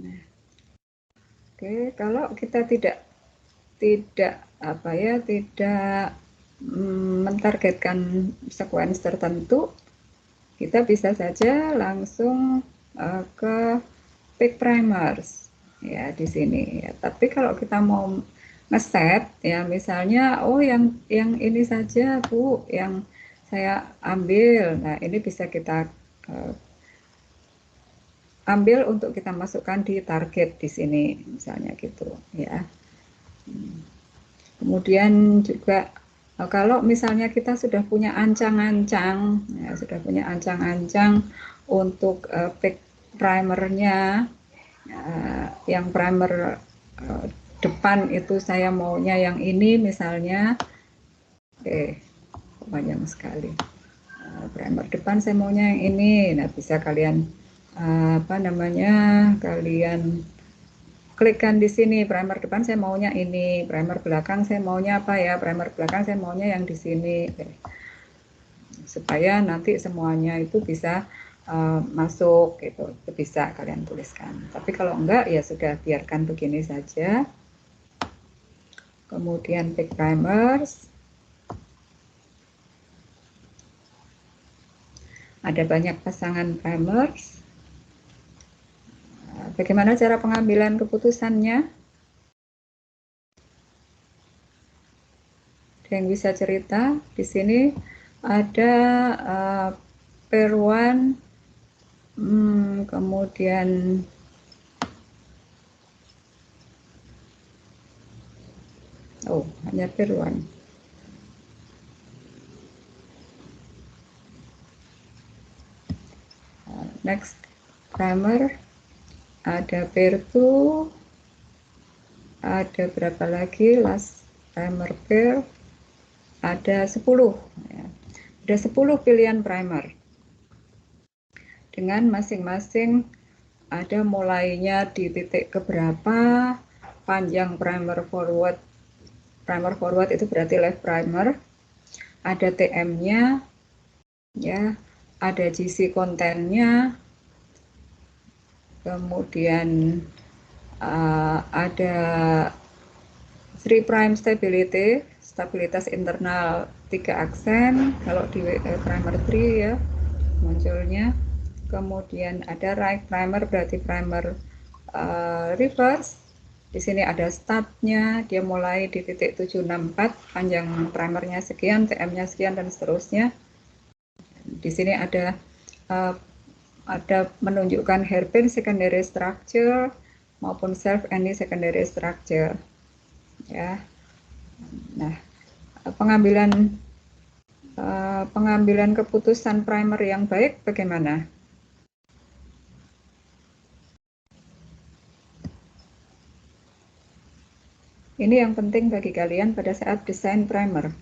Nah, oke, kalau kita tidak tidak mentargetkan sequence tertentu, kita bisa saja langsung ke pick primers ya di sini ya. Tapi kalau kita mau ngeset ya, misalnya yang ini saja Bu yang saya ambil, nah ini bisa kita ambil untuk kita masukkan di target di sini misalnya gitu ya. Kemudian juga kalau misalnya kita sudah punya ancang-ancang, ya, untuk pick primernya, yang primer depan itu saya maunya yang ini misalnya, panjang sekali. Primer depan saya maunya yang ini, nah bisa kalian kalian klikkan di sini, primer depan saya maunya ini, primer belakang saya maunya apa ya, primer belakang saya maunya yang di sini, supaya nanti semuanya itu bisa masuk gitu, bisa kalian tuliskan. Tapi kalau enggak ya sudah biarkan begini saja. Kemudian pick primers, ada banyak pasangan primers. Bagaimana cara pengambilan keputusannya? Ada yang bisa cerita? Di sini ada pair one, kemudian hanya pair one. Next primer. Ada pair 2, ada berapa lagi, last primer pair, ada 10 ya. Ada 10 pilihan primer dengan masing-masing ada mulainya di titik keberapa, panjang primer forward itu berarti left primer, ada TM-nya ya, ada GC kontennya, kemudian ada 3' stabilitas internal 3 aksen kalau di primer 3 ya munculnya. Kemudian ada right primer berarti primer reverse. Di sini ada startnya, dia mulai di titik 764, panjang primernya sekian, TM-nya sekian dan seterusnya. Di sini ada menunjukkan hairpin secondary structure maupun self any secondary structure ya. Nah, pengambilan keputusan primer yang baik bagaimana? Ini yang penting bagi kalian pada saat desain primer,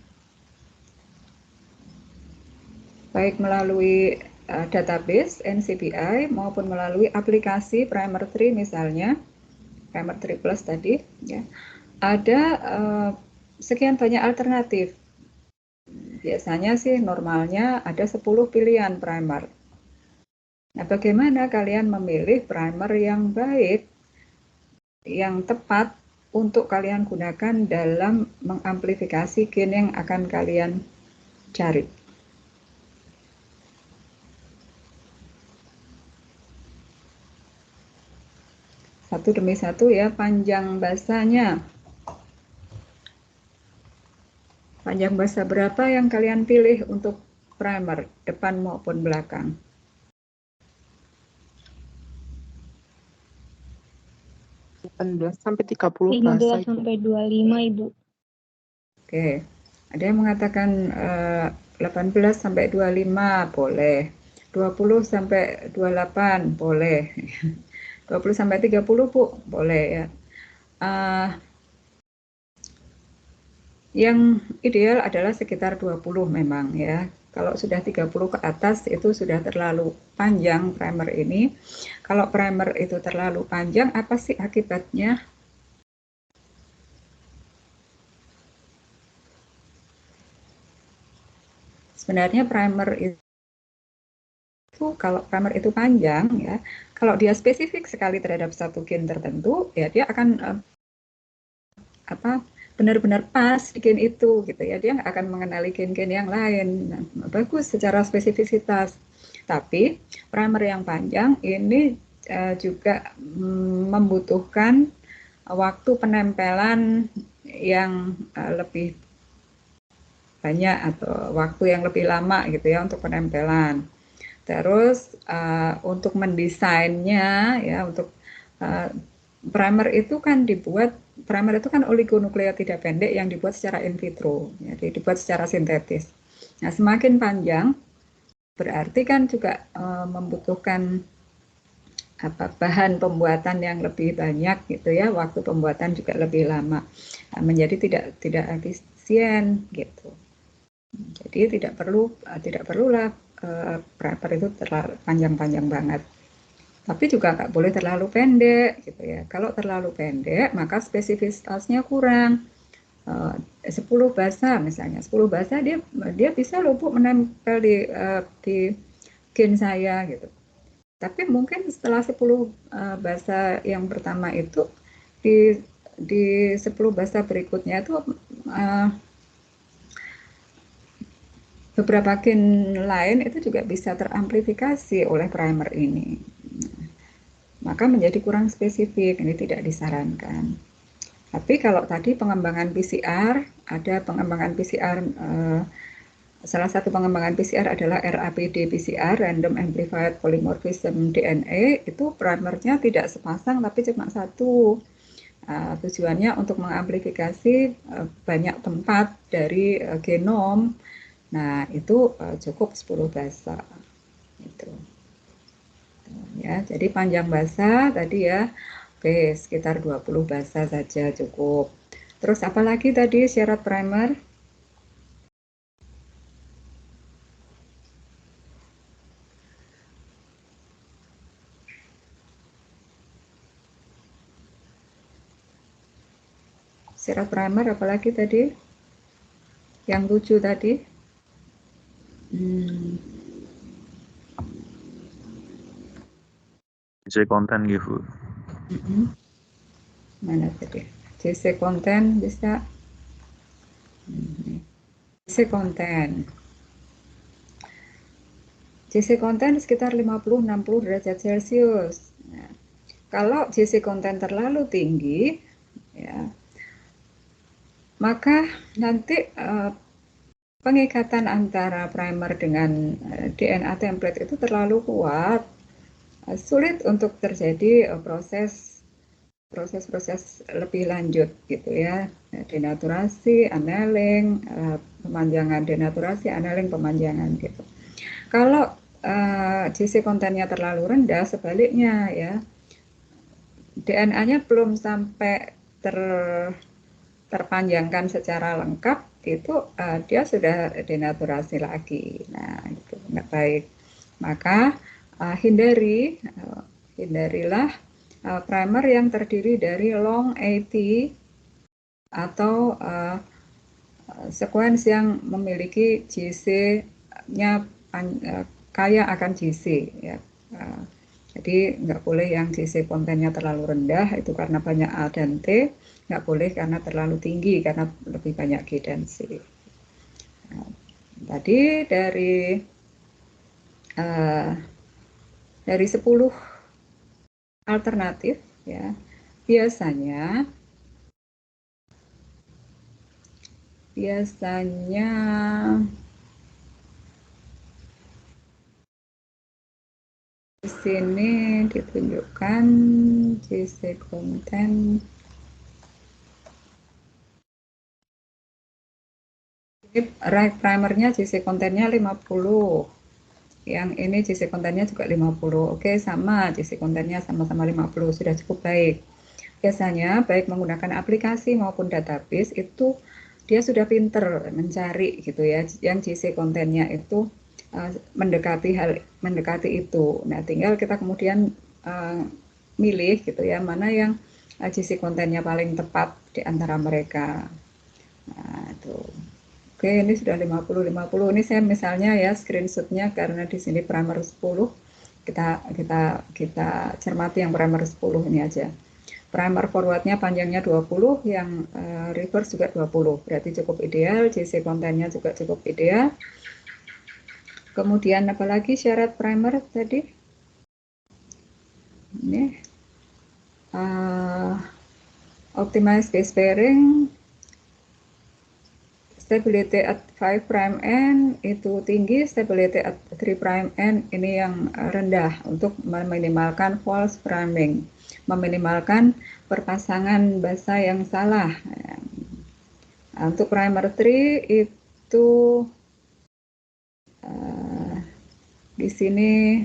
baik melalui database NCBI maupun melalui aplikasi Primer 3 misalnya, Primer 3 Plus tadi ya. Ada sekian banyak alternatif. Biasanya sih normalnya ada 10 pilihan primer. Nah, bagaimana kalian memilih primer yang baik, yang tepat untuk kalian gunakan dalam mengamplifikasi gain yang akan kalian cari? Satu demi satu ya, panjang basanya. Panjang basa berapa yang kalian pilih untuk primer, depan maupun belakang? Sampai 30 bahasa. 15 sampai 25, Ibu. Oke. Ada yang mengatakan 18 sampai 25 boleh. 20 sampai 28 boleh. 20 sampai 30 Bu, boleh ya. Yang ideal adalah sekitar 20 memang ya. Kalau sudah 30 ke atas itu sudah terlalu panjang primer ini. Kalau primer itu terlalu panjang, apa sih akibatnya? Sebenarnya primer itu, kalau primer itu panjang ya, kalau dia spesifik sekali terhadap satu gen tertentu, ya dia akan benar-benar pas di gen itu gitu ya, dia nggak akan mengenali gen-gen yang lain. Nah, bagus secara spesifisitas. Tapi primer yang panjang ini juga membutuhkan waktu penempelan yang lebih banyak atau waktu yang lebih lama gitu ya untuk penempelan. Terus untuk mendesainnya ya, untuk primer itu kan oligonukleotida pendek yang dibuat secara in vitro, jadi dibuat secara sintetis. Nah, semakin panjang berarti kan juga membutuhkan bahan pembuatan yang lebih banyak gitu ya, waktu pembuatan juga lebih lama, menjadi tidak efisien gitu. Jadi tidak perlulah primer itu terlalu panjang-panjang banget. Tapi juga nggak boleh terlalu pendek gitu ya. Kalau terlalu pendek maka spesifisitasnya kurang. 10 basa misalnya, 10 basa dia bisa loh Bu menempel di gen saya gitu. Tapi mungkin setelah 10 basa yang pertama itu di 10 basa berikutnya itu beberapa gen lain itu juga bisa teramplifikasi oleh primer ini. Maka menjadi kurang spesifik, ini tidak disarankan. Tapi kalau tadi pengembangan PCR, ada pengembangan PCR, salah satu pengembangan PCR adalah RAPD PCR, Random Amplified Polymorphism DNA, itu primernya tidak sepasang tapi cuma satu. Tujuannya untuk mengamplifikasi banyak tempat dari genom. Nah, itu cukup 10 basa. Gitu. Ya, jadi panjang basa tadi ya, oke, sekitar 20 basa saja cukup. Terus apalagi tadi syarat primer? Syarat primer apalagi tadi? Yang lucu tadi? JC konten gitu. Mana tadi? JC konten bisa? JC konten. JC konten sekitar 50-60 derajat Celcius. Nah, kalau JC konten terlalu tinggi, ya, maka nanti pengikatan antara primer dengan DNA template itu terlalu kuat, sulit untuk terjadi proses lebih lanjut gitu ya, denaturasi, annealing, pemanjangan denaturasi, annealing, pemanjangan gitu. Kalau JC kontennya terlalu rendah, sebaliknya ya, DNA-nya belum sampai terpanjangkan secara lengkap, itu dia sudah denaturasi lagi. Nah, itu nggak baik. Maka hindarilah primer yang terdiri dari long AT atau sequence yang memiliki JC-nya kaya akan JC ya. Jadi nggak boleh yang JC kontennya terlalu rendah, itu karena banyak A dan T, nggak boleh karena terlalu tinggi, karena lebih banyak G dan C. Nah, tadi dari 10 alternatif ya, biasanya di sini ditunjukkan JC konten. Ini primernya JC kontennya 50. Yang ini JC kontennya juga 50. Oke, sama JC kontennya sama-sama 50, sudah cukup baik. Biasanya baik menggunakan aplikasi maupun database itu dia sudah pinter mencari gitu ya, yang JC kontennya itu mendekati itu. Nah, tinggal kita kemudian milih gitu ya, mana yang JC kontennya paling tepat di antara mereka. Nah, itu. Oke, ini sudah 50. Ini saya misalnya ya screenshotnya karena di sini primer 10. Kita cermati yang primer 10 ini aja. primer forwardnya panjangnya 20, yang reverse juga 20, berarti cukup ideal. JC kontennya juga cukup ideal. Kemudian apalagi syarat primer tadi? Ini optimize base pairing, stability at 5' N itu tinggi, stability at 3' N ini yang rendah, untuk meminimalkan false priming, meminimalkan perpasangan basa yang salah. Untuk primer 3 itu di sini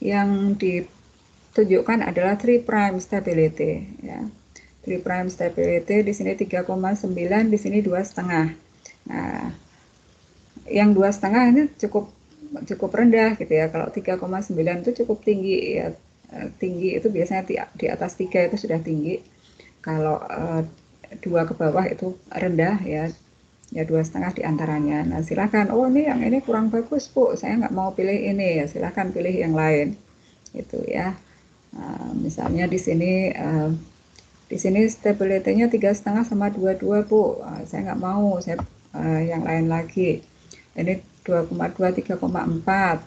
yang ditunjukkan adalah 3' stability, ya. 3' stability di sini 3,9, di sini 2,5. Nah, yang 2,5 ini cukup rendah gitu ya. Kalau 3,9 itu cukup tinggi ya. Tinggi itu biasanya di atas 3 itu sudah tinggi. Kalau 2 ke bawah itu rendah ya. Ya 2,5 di antaranya. Nah, silakan. Oh, yang ini kurang bagus, Bu. Saya nggak mau pilih ini ya. Silakan pilih yang lain. Itu ya. Misalnya di sini stability-nya 3,5 sama 22, Bu. Saya nggak mau, saya yang lain lagi. Ini 2,2, 3,4.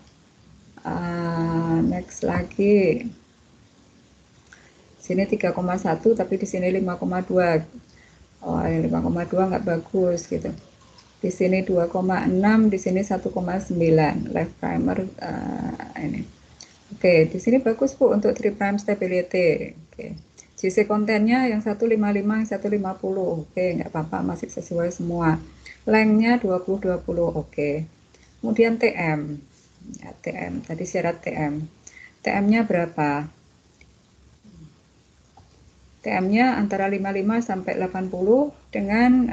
Next lagi. Sini 3,1, tapi di sini 5,2. Oh, 5,2 nggak bagus gitu. Di sini 2,6, di sini 1,9. Left primer ini. Oke, di sini bagus, Bu, untuk 3' stability. Oke. JC kontennya yang 155, yang 150. Oke, nggak apa-apa, masih sesuai semua. Lengthnya 20-20. Oke. Kemudian TM. Ya, TM, tadi syarat TM. TM-nya berapa? TM-nya antara 55 sampai 80 dengan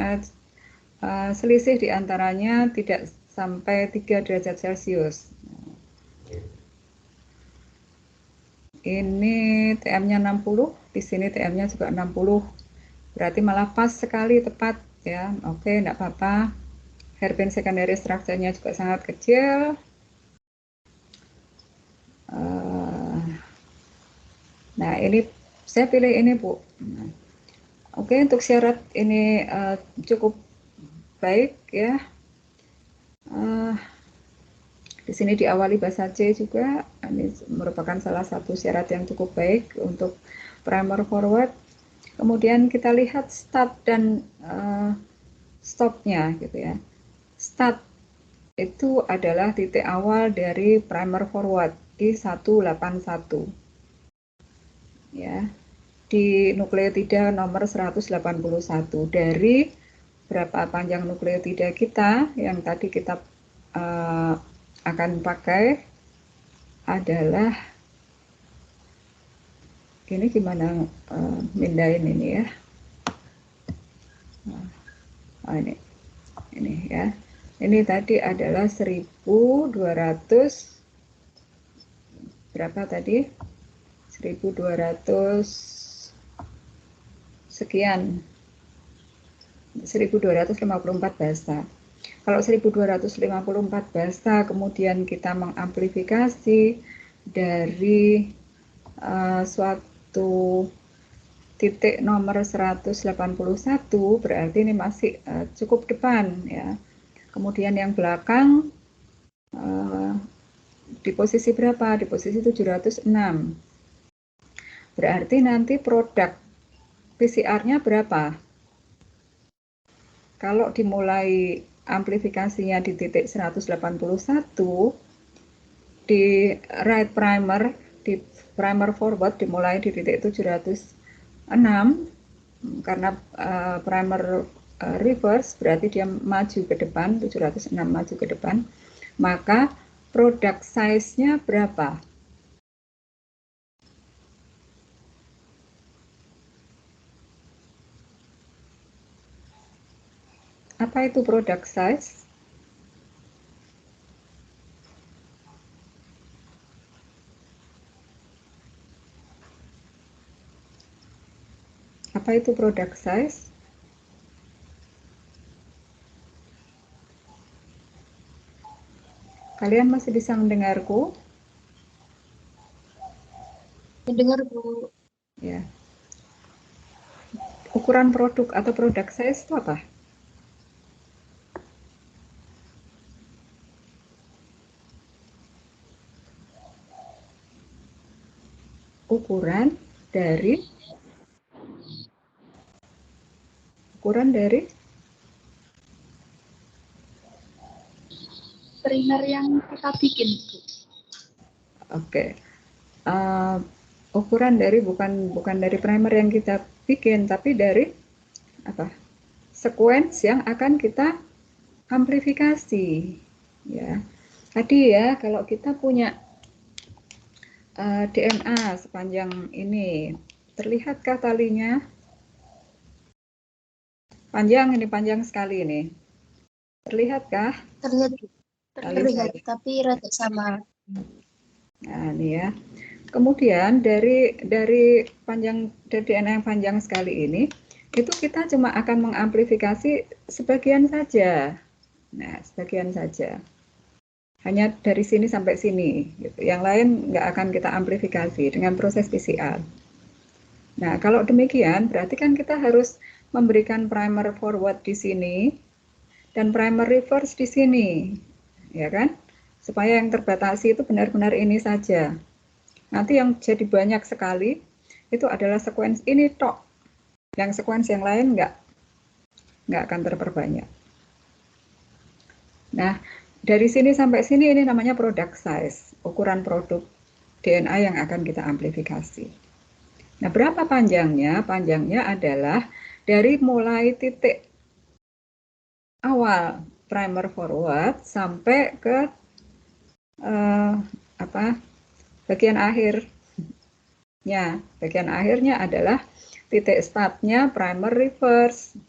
selisih di antaranya tidak sampai 3 derajat Celcius. Ini TM-nya 60, di sini TM-nya juga 60. Berarti malah pas sekali, tepat ya. Oke, enggak apa-apa. Hairpin secondary structure-nya juga sangat kecil. Nah, ini saya pilih ini, Bu. Oke, untuk syarat ini cukup baik ya. Di sini diawali bahasa C juga. Ini merupakan salah satu syarat yang cukup baik untuk primer forward. Kemudian kita lihat start dan stopnya gitu ya. Start itu adalah titik awal dari primer forward di 181 ya, di nukleotida nomor 181. Dari berapa panjang nukleotida kita yang tadi kita akan pakai adalah ini, gimana mindahin ini ya. Oh, ini ya. Ini tadi adalah 1200 berapa tadi? 1200 sekian. 1254 basa. Kalau 1254 basa kemudian kita mengamplifikasi dari suatu titik nomor 181, berarti ini masih cukup depan ya. Kemudian yang belakang di posisi berapa? Di posisi 706. Berarti nanti produk PCR-nya berapa? Kalau dimulai amplifikasinya di titik 181, di right primer, di primer forward dimulai di titik 706, karena primer reverse berarti dia maju ke depan, 706 maju ke depan, maka produk size-nya berapa? Apa itu produk size? Apa itu produk size? Kalian masih bisa mendengarku? Mendengar, Bu. Ya. Ukuran produk atau product size itu apa? Ukuran dari Primer yang kita bikin, Bu. Oke. Ukuran dari bukan dari primer yang kita bikin, tapi dari apa? Sequence yang akan kita amplifikasi. Ya. Tadi ya, kalau kita punya DNA sepanjang ini, terlihatkah talinya? Panjang, ini panjang sekali ini. Terlihatkah? Terlihat, tapi rada sama. Nah, ini ya. Kemudian dari DNA yang panjang sekali ini, itu kita cuma akan mengamplifikasi sebagian saja. Nah, sebagian saja. Hanya dari sini sampai sini. Gitu. Yang lain nggak akan kita amplifikasi dengan proses PCR. Nah, kalau demikian, berarti kan kita harus memberikan primer forward di sini dan primer reverse di sini. Ya kan? Supaya yang terbatasi itu benar-benar ini saja. Nanti yang jadi banyak sekali itu adalah sequence ini tok. Yang sequence yang lain nggak akan terperbanyak. Nah, dari sini sampai sini ini namanya product size, ukuran produk DNA yang akan kita amplifikasi. Nah, berapa panjangnya? Panjangnya adalah dari mulai titik awal primer forward sampai ke bagian akhirnya. Bagian akhirnya adalah titik startnya primer reverse.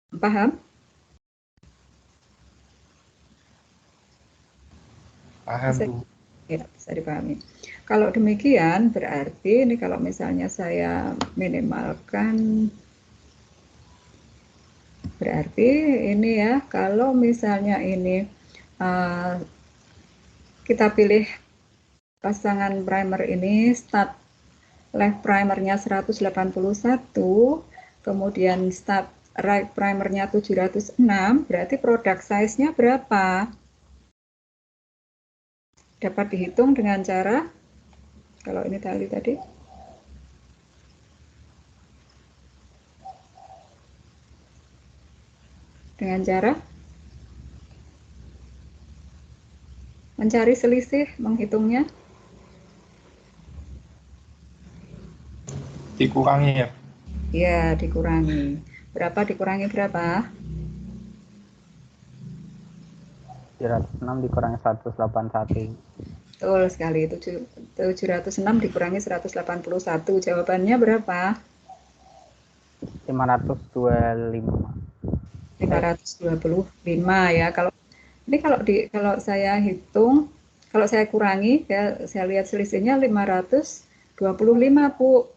Paham? Paham, Bu. Ya, bisa dipahami. Kalau demikian berarti ini kalau misalnya saya minimalkan, berarti ini ya, kalau misalnya ini kita pilih pasangan primer ini, start left primernya 181, kemudian start right primernya 706, berarti product size-nya berapa? Dapat dihitung dengan cara, kalau ini tadi, dengan cara mencari selisih, menghitungnya. Dikurangi ya? Ya, dikurangi. Berapa dikurangi berapa? 706 dikurangi 181. Betul sekali, 706 dikurangi 181. Jawabannya berapa? 525. 525 ya. Kalau saya hitung, kalau saya kurangi, ya, saya lihat selisihnya 525, Bu.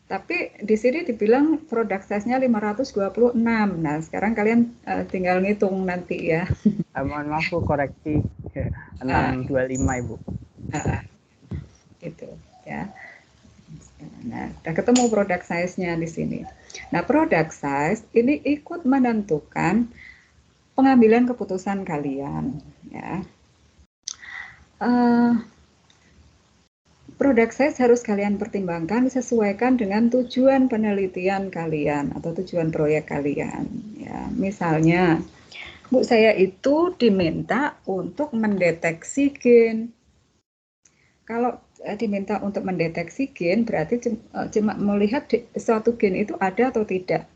Tapi di sini dibilang product size-nya 526. Nah, sekarang kalian tinggal ngitung nanti ya. Mohon maaf Bu, koreksi 625 Ibu. Gitu ya. Nah, udah ketemu product size-nya di sini. Nah, product size ini ikut menentukan pengambilan keputusan kalian ya. Product size harus kalian pertimbangkan sesuaikan dengan tujuan penelitian kalian atau tujuan proyek kalian. Ya, misalnya, Bu, saya itu diminta untuk mendeteksi gen. Kalau diminta untuk mendeteksi gen, berarti cuma melihat suatu gen itu ada atau tidak.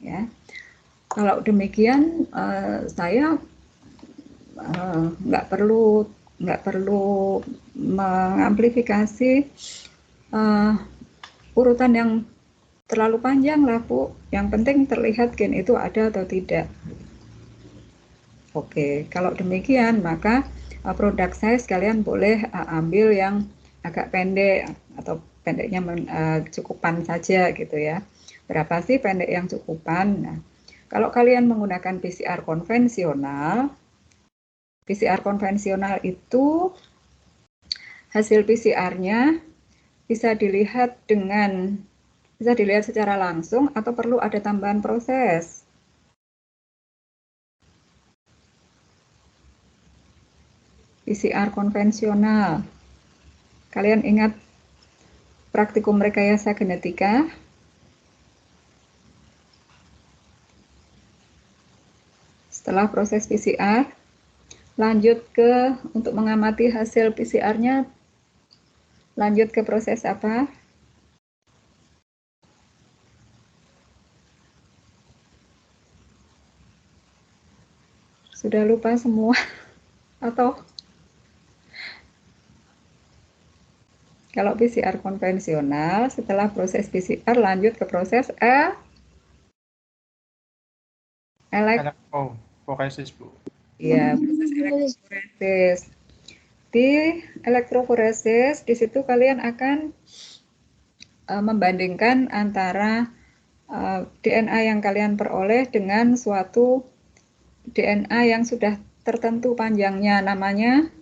Ya, kalau demikian saya nggak perlu mengamplifikasi urutan yang terlalu panjang lah, Bu. Yang penting terlihat gen itu ada atau tidak. Oke, kalau demikian maka product size kalian boleh ambil yang agak pendek atau pendeknya cukupan saja gitu ya. Berapa sih pendek yang cukupan? Nah, kalau kalian menggunakan PCR konvensional itu hasil PCR-nya bisa dilihat secara langsung atau perlu ada tambahan proses. PCR konvensional. Kalian ingat praktikum rekayasa genetika? Setelah proses PCR, lanjut untuk mengamati hasil PCR-nya, lanjut ke proses apa? Sudah lupa semua? Atau kalau PCR konvensional, setelah proses PCR lanjut ke proses Elektroforesis, Bu. ya, proses elektroforesis. Di elektroforesis, di situ kalian akan membandingkan antara DNA yang kalian peroleh dengan suatu DNA yang sudah tertentu panjangnya, namanya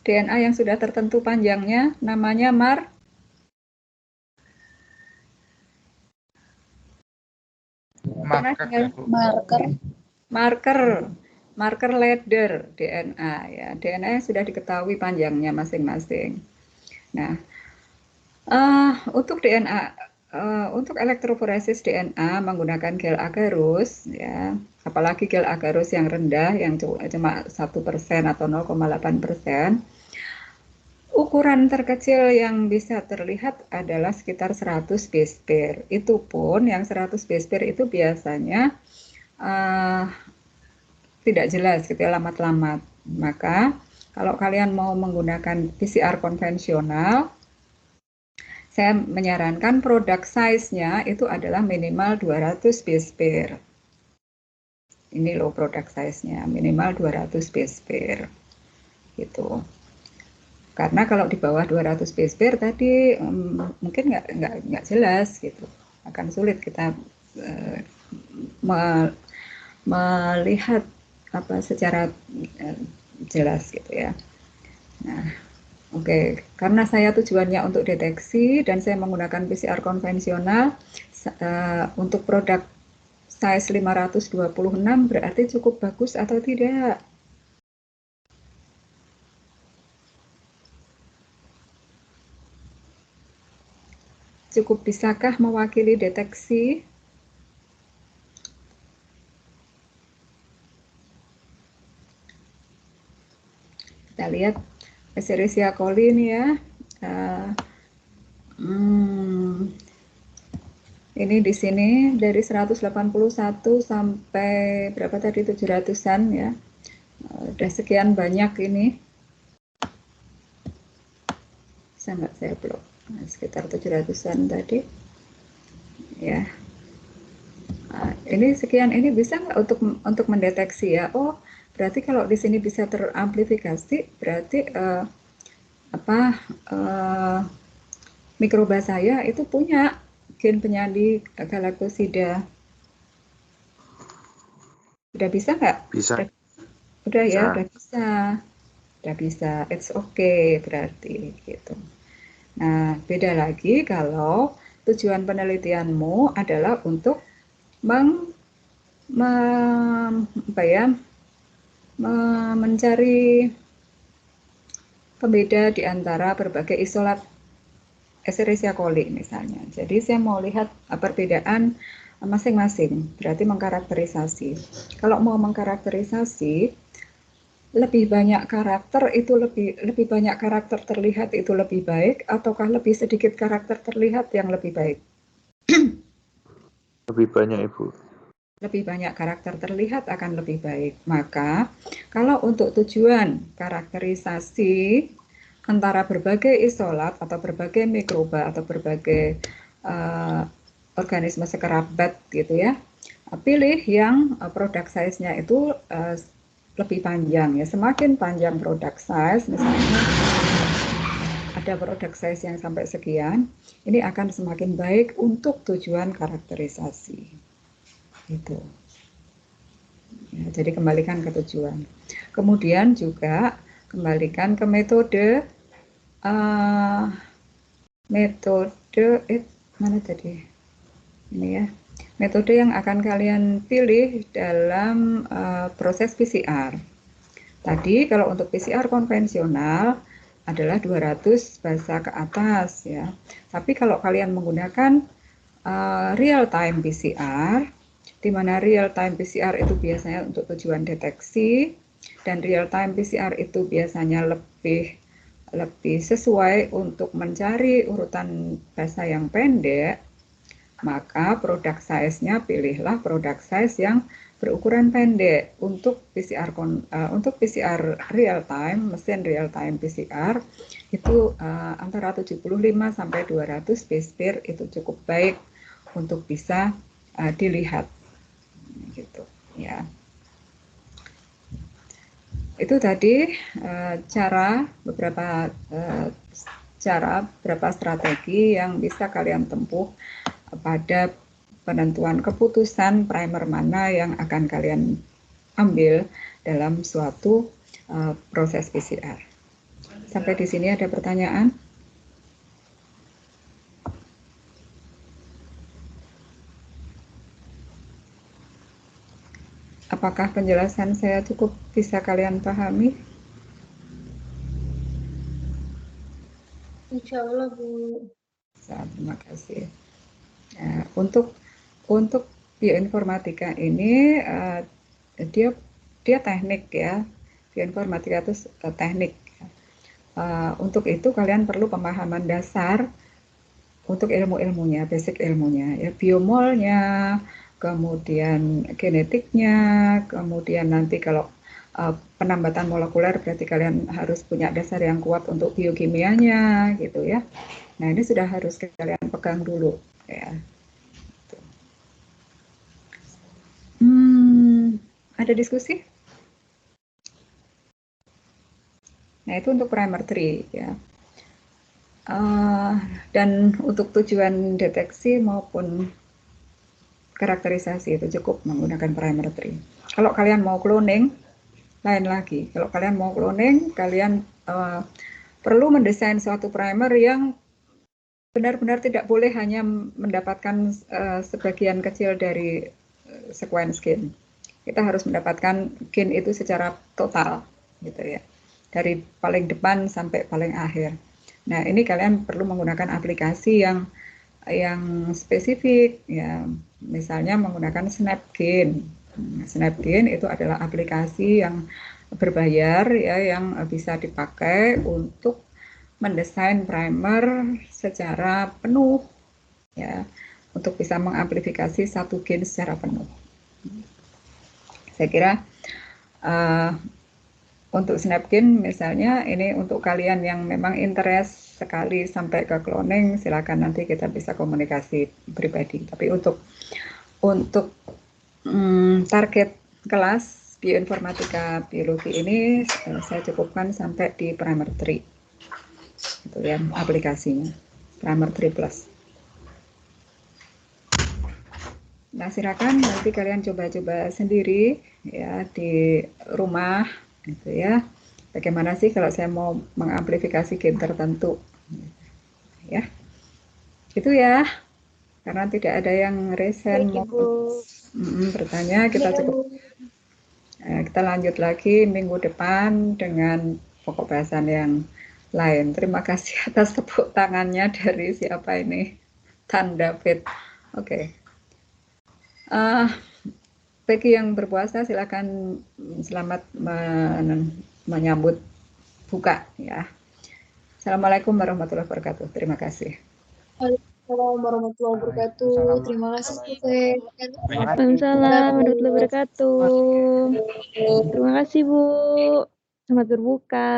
DNA yang sudah tertentu panjangnya namanya marker ladder DNA ya, DNA yang sudah diketahui panjangnya masing-masing. Nah, untuk elektroforesis DNA menggunakan gel agarus ya, apalagi gel agarus yang rendah yang cuma 1% atau 0,8%. Ukuran terkecil yang bisa terlihat adalah sekitar 100 base pair. Itu pun yang 100 base pair itu biasanya tidak jelas gitu ya, lamat-lamat. Maka kalau kalian mau menggunakan PCR konvensional, saya menyarankan product size-nya itu adalah minimal 200 base pair. Ini loh product size-nya, minimal 200 base pair. Gitu. Karena kalau di bawah 200 base pair tadi mungkin nggak jelas gitu. Akan sulit kita melihat secara jelas gitu ya. Nah, oke. Karena saya tujuannya untuk deteksi dan saya menggunakan PCR konvensional untuk produk size 526 berarti cukup bagus atau tidak? Cukup bisakah mewakili deteksi? Kita lihat Escherichia coli ini ya. Ini di sini dari 181 sampai berapa tadi 700-an ya. Udah sekian banyak ini. Bisa nggak saya blok? Sekitar 700-an tadi. Ya. Ini sekian, ini bisa nggak untuk mendeteksi ya? Oh, berarti kalau di sini bisa teramplifikasi, berarti mikroba saya itu punya gen penyandi Galactosida. Udah bisa nggak? Bisa. Udah ya, udah bisa. It's okay berarti gitu. Nah, beda lagi kalau tujuan penelitianmu adalah untuk mencari pembeda di antara berbagai isolat Escherichia coli misalnya. Jadi saya mau lihat perbedaan masing-masing, berarti mengkarakterisasi. Kalau mau mengkarakterisasi, lebih banyak karakter itu lebih banyak karakter terlihat itu lebih baik, ataukah lebih sedikit karakter terlihat yang lebih baik? Lebih banyak, Ibu. Lebih banyak karakter terlihat akan lebih baik. Maka kalau untuk tujuan karakterisasi antara berbagai isolat atau berbagai mikroba atau berbagai organisme sekerabat gitu ya, pilih yang product size-nya itu lebih panjang ya. Semakin panjang product size, misalnya ada ada produk size yang sampai sekian, ini akan semakin baik untuk tujuan karakterisasi. Itu. Ya, jadi kembalikan ke tujuan. Kemudian juga kembalikan ke metode mana tadi? Ini ya. Metode yang akan kalian pilih dalam proses PCR. Tadi kalau untuk PCR konvensional adalah 200 basa ke atas ya. Tapi kalau kalian menggunakan real time PCR, di mana real time PCR itu biasanya untuk tujuan deteksi dan real time PCR itu biasanya lebih sesuai untuk mencari urutan basa yang pendek, maka produk size-nya pilihlah produk size yang berukuran pendek. Untuk PCR real time, mesin real time PCR itu antara 75 sampai 200 base pair itu cukup baik untuk bisa dilihat gitu ya. Itu tadi beberapa strategi yang bisa kalian tempuh pada penentuan keputusan primer mana yang akan kalian ambil dalam suatu proses PCR. Sampai di sini ada pertanyaan? Apakah penjelasan saya cukup bisa kalian pahami? Insya Allah, Bu. Terima kasih. Nah, untuk bioinformatika ini dia teknik ya. Bioinformatika itu teknik. Untuk itu kalian perlu pemahaman dasar untuk ilmu-ilmunya, basic ilmunya ya, biomolnya, kemudian genetiknya, kemudian nanti kalau penambatan molekuler berarti kalian harus punya dasar yang kuat untuk biokimianya gitu ya. Nah, ini sudah harus kalian pegang dulu ya. Ada diskusi? Nah, itu untuk primer tree ya. Dan untuk tujuan deteksi maupun karakterisasi itu cukup menggunakan primer tree. Kalau kalian mau cloning, lain lagi. Kalau kalian mau cloning, kalian perlu mendesain suatu primer yang benar-benar tidak boleh hanya mendapatkan sebagian kecil dari sequence gen. Kita harus mendapatkan gen itu secara total, gitu ya, dari paling depan sampai paling akhir. Nah, ini kalian perlu menggunakan aplikasi yang spesifik, ya, misalnya menggunakan SnapGen. SnapGen itu adalah aplikasi yang berbayar, ya, yang bisa dipakai untuk mendesain primer secara penuh, ya, untuk bisa mengamplifikasi satu gen secara penuh. Saya kira untuk SnapGen misalnya, ini untuk kalian yang memang interest sekali sampai ke cloning, silakan nanti kita bisa komunikasi pribadi. Tapi untuk target kelas bioinformatika biologi ini saya cukupkan sampai di primer 3. Itu ya aplikasinya, primer 3 plus. Nah, silakan nanti kalian coba-coba sendiri ya di rumah gitu ya. Bagaimana sih kalau saya mau mengamplifikasi gen tertentu? Ya. Itu ya. Karena tidak ada yang resen mau bertanya, kita kita lanjut lagi minggu depan dengan pokok bahasan yang lain. Terima kasih atas tepuk tangannya dari siapa ini? Tan David. Oke. Bagi yang berpuasa silakan selamat menyambut buka ya. Assalamualaikum warahmatullahi wabarakatuh. Terima kasih. Waalaikumsalam warahmatullahi wabarakatuh. Terima kasih, Bu. Waalaikumsalam warahmatullahi wabarakatuh. Terima kasih, Bu. Selamat berbuka.